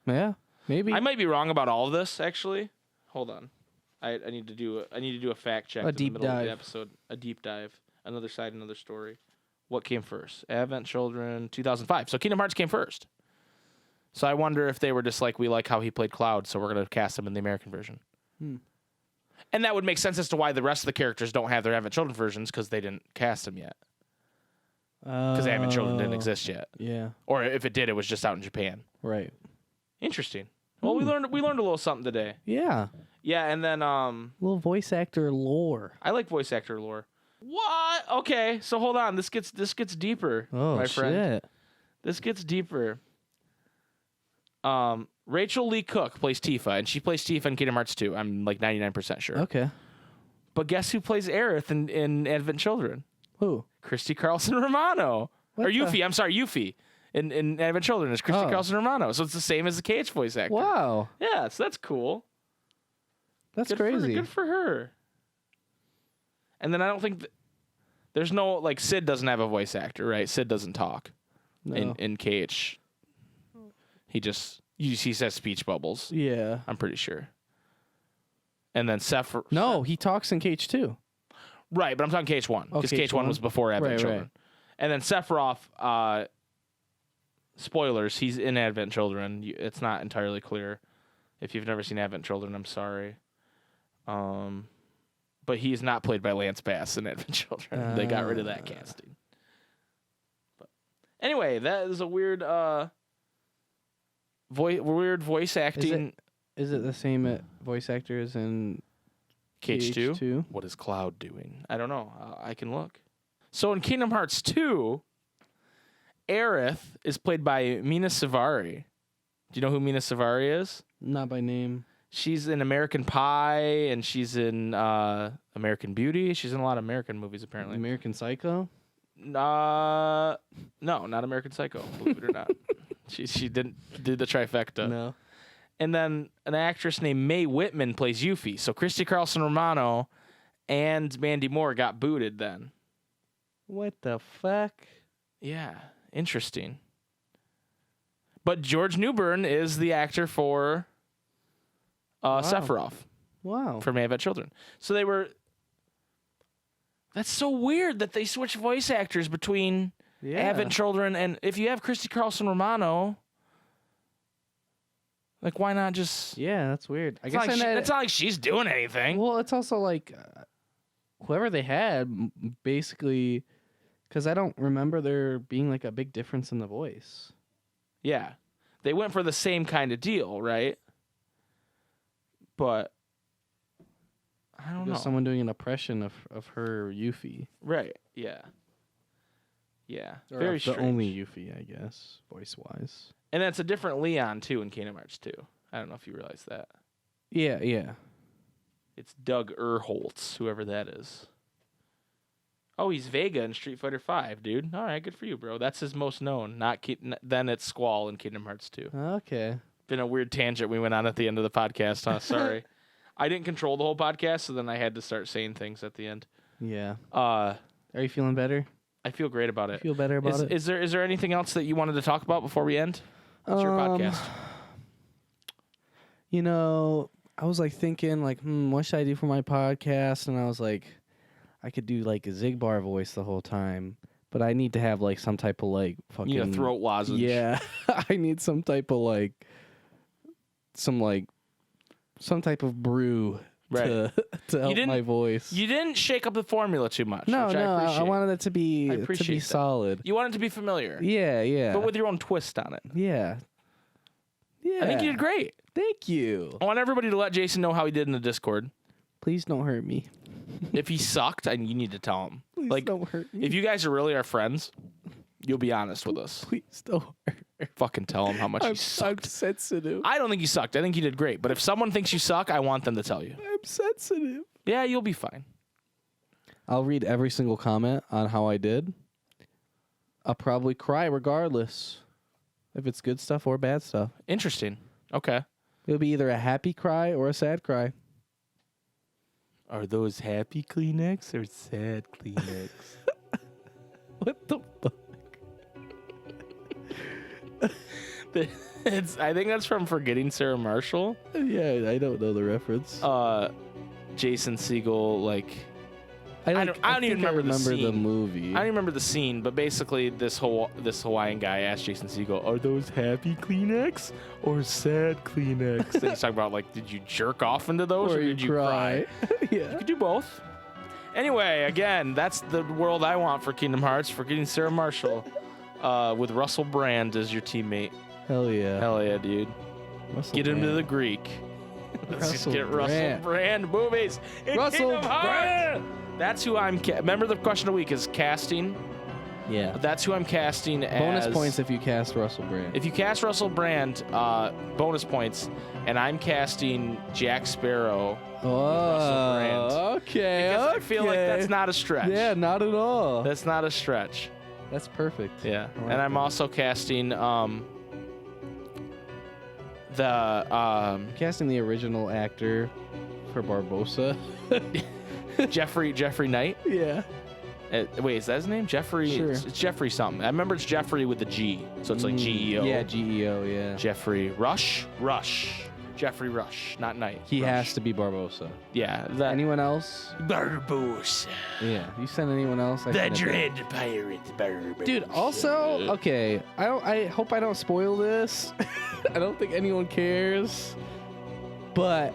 Yeah, maybe. I might be wrong about all of this, actually. Hold on. I need to do a fact check A in deep the middle of dive. the episode. A deep dive. Another side, another story. What came first? Advent Children, 2005. So Kingdom Hearts came first. So I wonder if they were just like, we like how he played Cloud, so we're going to cast him in the American version. And that would make sense as to why the rest of the characters don't have their Advent Children versions, because they didn't cast them yet. Because Advent Children didn't exist yet. Yeah. Or if it did, it was just out in Japan. Right. Interesting. Well, we learned a little something today. Yeah. Yeah, and then little voice actor lore. I like voice actor lore. What? Okay, so hold on. This gets deeper, my friend. Shit. This gets deeper. Rachel Lee Cook plays Tifa, and she plays Tifa in Kingdom Hearts 2. I'm like 99% sure. Okay. But guess who plays Aerith in Advent Children? Who? Christy Carlson Romano. What or Yuffie. I'm sorry, Yuffie. In Advent Children is Christy Carlson Romano. So it's the same as the KH voice actor. Wow. Yeah, so that's cool. That's crazy. Good for her. And then I don't think there's no, like, Sid doesn't have a voice actor, right? Sid doesn't talk in KH. He says speech bubbles. Yeah. I'm pretty sure. And then No, he talks in Cage 2. Right, but I'm talking KH1. Because KH1 was before Advent Children. Right. And then Sephiroth, spoilers, he's in Advent Children. It's not entirely clear. If you've never seen Advent Children, I'm sorry. But he is not played by Lance Bass in Advent Children. They got rid of that casting. But anyway, that is a weird voice acting. Is it the same voice actors in KH2? What is Cloud doing? I don't know. I can look. So in Kingdom Hearts 2, Aerith is played by Mina Savari. Do you know who Mina Savari is? Not by name. She's in American Pie, and she's in American Beauty. She's in a lot of American movies, apparently. American Psycho? No, not American Psycho, believe it or not. She didn't do the trifecta. No. And then an actress named Mae Whitman plays Yuffie. So Christy Carlson Romano and Mandy Moore got booted then. What the fuck? Yeah, interesting. But George Newbern is the actor for Sephiroth. Wow. From Advent Children. So they were... That's so weird that they switch voice actors between Advent Children, and if you have Christy Carlson Romano... Like, why not just... Yeah, that's weird. I guess it's not like she's doing anything. Well, it's also like whoever they had, basically, because I don't remember there being like a big difference in the voice. Yeah. They went for the same kind of deal, right? But I don't know. Someone doing an impression of her Yuffie. Right, yeah. Yeah, or very strange. The only Yuffie, I guess, voice-wise. And that's a different Leon, too, in Kingdom Hearts 2. I don't know if you realize that. Yeah, yeah. It's Doug Erholtz, whoever that is. Oh, he's Vega in Street Fighter V, dude. All right, good for you, bro. That's his most known. Then it's Squall in Kingdom Hearts 2. Okay. Been a weird tangent we went on at the end of the podcast, huh? Sorry. I didn't control the whole podcast, so then I had to start saying things at the end. Yeah. Are you feeling better? I feel great about it. Feel better about it? Is there anything else that you wanted to talk about before we end? It's your podcast. You know, I was like thinking, like, what should I do for my podcast? And I was like, I could do like a Zigbar voice the whole time, but I need to have like some type of like fucking You need a throat lozenge. Yeah, I need some type of like some type of brew to help my voice. You didn't shake up the formula too much. No, which I wanted it to be solid. You want it to be familiar. Yeah. But with your own twist on it. Yeah. I think you did great. Thank you. I want everybody to let Jason know how he did in the Discord. Please don't hurt me. If he sucked, you need to tell him. Please don't hurt me. If you guys are really our friends, you'll be honest with us. Please don't hurt. Fucking tell him how much he sucked. I'm sensitive. I don't think you sucked. I think you did great. But if someone thinks you suck, I want them to tell you. I'm sensitive. Yeah, you'll be fine. I'll read every single comment on how I did. I'll probably cry regardless if it's good stuff or bad stuff. Interesting. Okay. It'll be either a happy cry or a sad cry. Are those happy Kleenex or sad Kleenex? What the fuck? I think that's from Forgetting Sarah Marshall. Yeah, I don't know the reference. Jason Segel, I don't even remember the movie. I don't remember the scene, but basically this Hawaiian guy asked Jason Segel, "Are those happy Kleenex or sad Kleenex?" And he's talking about did you jerk off into those or did you cry? Yeah, you could do both. Anyway, again, that's the world I want for Kingdom Hearts. Forgetting Sarah Marshall, with Russell Brand as your teammate. Hell yeah, dude. Get him to the Greek. Let's just get Russell Brand movies in Kingdom Hearts. That's who I'm. Remember, the question of the week is casting. Yeah. That's who I'm casting as. Bonus points if you cast Russell Brand. If you cast Russell Brand, bonus points. And I'm casting Jack Sparrow. Oh, Brand. Okay. Because I feel like that's not a stretch. Yeah, not at all. That's not a stretch. That's perfect. Yeah. And I'm also casting casting the original actor for Barbossa. Jeffrey Knight. Yeah. Wait, is that his name? Jeffrey? Sure. It's Jeffrey something. I remember it's Jeffrey with the G. So it's like GEO. Yeah, GEO, yeah. Jeffrey Rush. Jeffrey Rush, not Knight. He Rush. has to be Barbossa. Yeah. Anyone else? Barbossa. Yeah. You send anyone else? The Dread Pirate Barbossa. Dude, also, okay, I hope I don't spoil this. I don't think anyone cares. But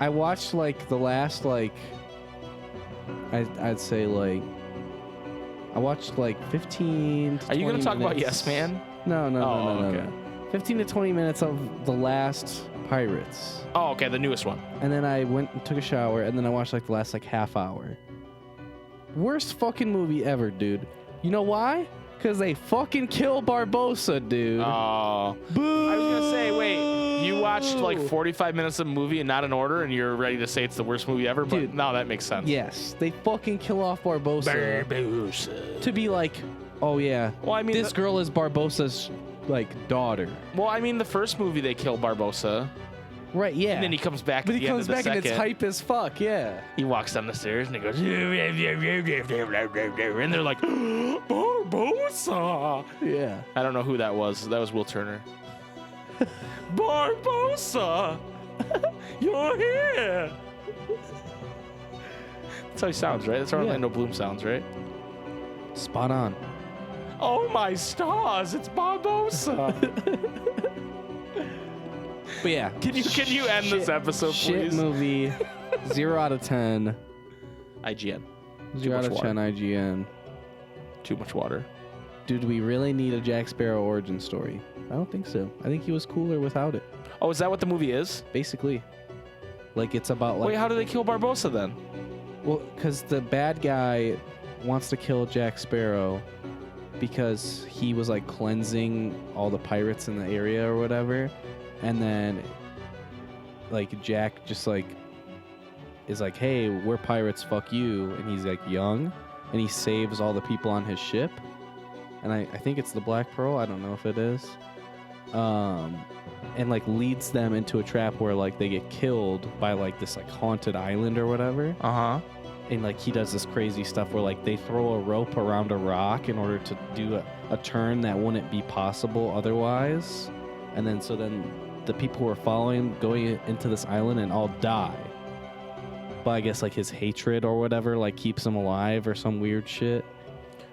I watched the last I'd say I watched 15 to 20 Are you going to talk about minutes. Yes Man? No. Okay. 15 to 20 minutes of the last Pirates. Oh, okay, the newest one. And then I went and took a shower, and then I watched the last half hour. Worst fucking movie ever, dude. You know why? Because they fucking kill Barbossa, dude. Oh. Boo! I was going to say, wait, you watched 45 minutes of a movie and not in order, and you're ready to say it's the worst movie ever? But Dude, no, that makes sense. Yes, they fucking kill off Barbossa. To be oh yeah, well, I mean, this girl is Barbossa's daughter. Well, I mean, the first movie they kill Barbossa. Right, yeah. And then he comes back but at he the end comes of the back second. and it's hype as fuck, yeah. He walks down the stairs and he goes, and they're like, Barbossa. Yeah. I don't know who that was. That was Will Turner. Barbossa, you're here. That's how he sounds, right? That's how Orlando Bloom sounds, right? Spot on. Oh my stars, it's Barbossa. But yeah. Can you end this episode, shit please? Movie. 0 out of 10. IGN. 0 out of 10 IGN. Too much water. Dude, do we really need a Jack Sparrow origin story? I don't think so. I think he was cooler without it. Oh, is that what the movie is? Basically. It's about Wait, how do they kill Barbossa then? Well, because the bad guy wants to kill Jack Sparrow because he was cleansing all the pirates in the area or whatever. And then Jack just is hey, we're pirates, fuck you. And he's young and he saves all the people on his ship. And I think it's the Black Pearl. I don't know if it is. And leads them into a trap where they get killed by this haunted island or whatever. Uh-huh. And like he does this crazy stuff where like they throw a rope around a rock in order to do a turn that wouldn't be possible otherwise. And then the people who are following going into this island and all die. But I guess like his hatred or whatever like keeps him alive or some weird shit.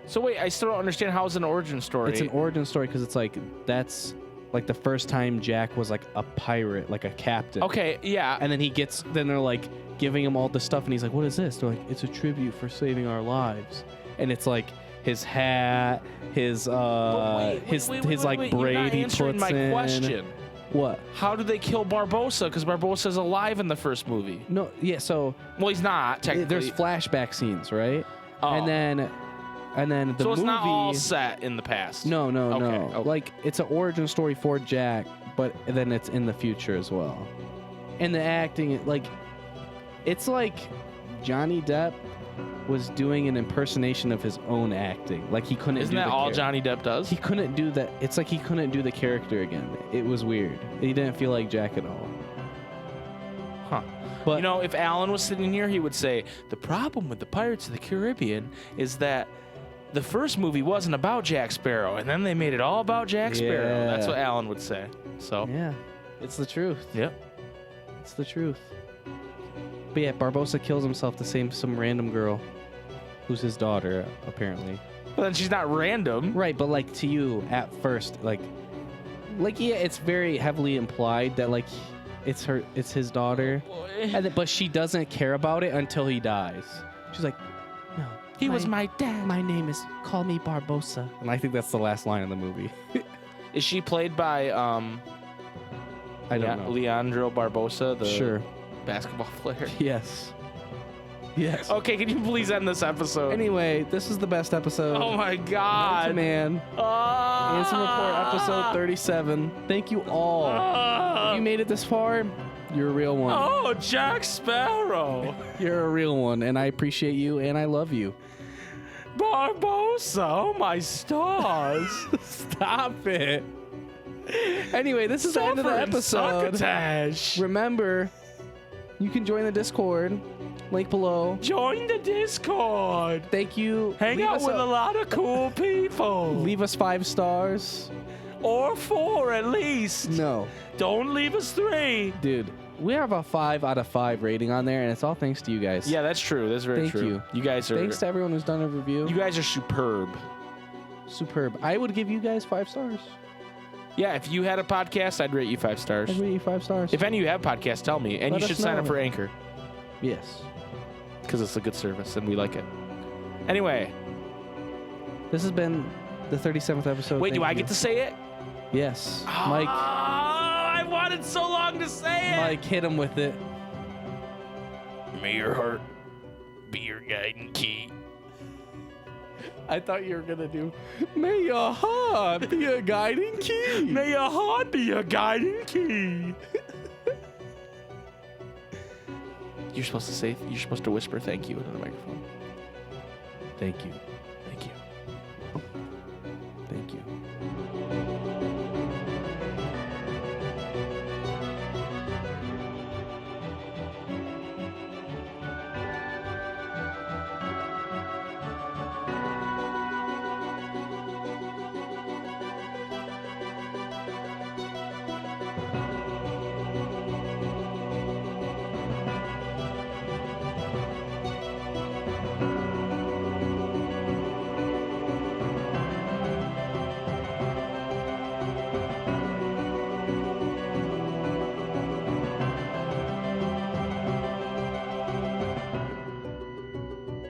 So wait, I still don't understand how it's an origin story. It's an origin story because it's like that's like the first time Jack was like a pirate, like a captain. Okay, yeah. And then they're like giving him all this stuff and he's like, what is this? They're like, it's a tribute for saving our lives. And it's like his hat, his braid You're not he answering puts my in. question. What? How do they kill Barbossa? Because Barbosa's alive in the first movie. No, yeah, so Well, he's not, technically. there's flashback scenes, right? Oh. And then the so it's movie, not all set in the past. No. Okay. Like it's an origin story for Jack, but then it's in the future as well. And the acting, like, it's like Johnny Depp was doing an impersonation of his own acting. Like he couldn't. Isn't that all Johnny Depp does? He couldn't do that. It's like he couldn't do the character again. It was weird. He didn't feel like Jack at all. Huh. But you know, if Alan was sitting here, he would say the problem with the Pirates of the Caribbean is that the first movie wasn't about Jack Sparrow, and then they made it all about Jack Sparrow. Yeah. That's what Alan would say. So yeah, it's the truth. Yep. It's the truth. But yeah, Barbossa kills himself to save some random girl, who's his daughter apparently. But then she's not random. Right, but like to you at first, like yeah, it's very heavily implied that like it's his daughter, but she doesn't care about it until he dies. She's like, no, He was my dad. My name is, call me Barbossa. And I think that's the last line of the movie. Is she played by I don't know. Leandro Barbosa, the Sure. basketball player? Yes. Yes. Okay, can you please end this episode? Anyway, this is the best episode. Oh my God. Man. Ansem Report episode 37. Thank you all. If you made it this far, you're a real one. Oh, Jack Sparrow. You're a real one, and I appreciate you, and I love you. Barbossa, oh my stars. Stop it. Anyway, this is the end of the episode. Succotash. Remember, you can join the Discord. Link below. Join the Discord. Thank you. Hang out with a lot of cool people. Leave us 5 stars. Or 4 at least. No. Don't leave us 3. Dude, we have a 5 out of 5 rating on there, and it's all thanks to you guys. Yeah, that's true. That's very Thank true. you. You guys are. Thanks to everyone who's done a review. You guys are superb. Superb. I would give you guys 5 stars. Yeah, if you had a podcast, I'd rate you 5 stars. I'd rate you 5 stars. If any of you have podcasts, tell me. And Let you us should sign know. up for Anchor Yes. because it's a good service and we like it. Anyway, This has been the 37th episode. wait, Thank do I you. get to say it? Yes. Mike. I wanted so long to say it. Mike, hit him with it. May your heart be your guiding key. I thought you were going to do, may your heart be a guiding key. May your heart be your guiding key. You're supposed to whisper thank you into the microphone. Thank you.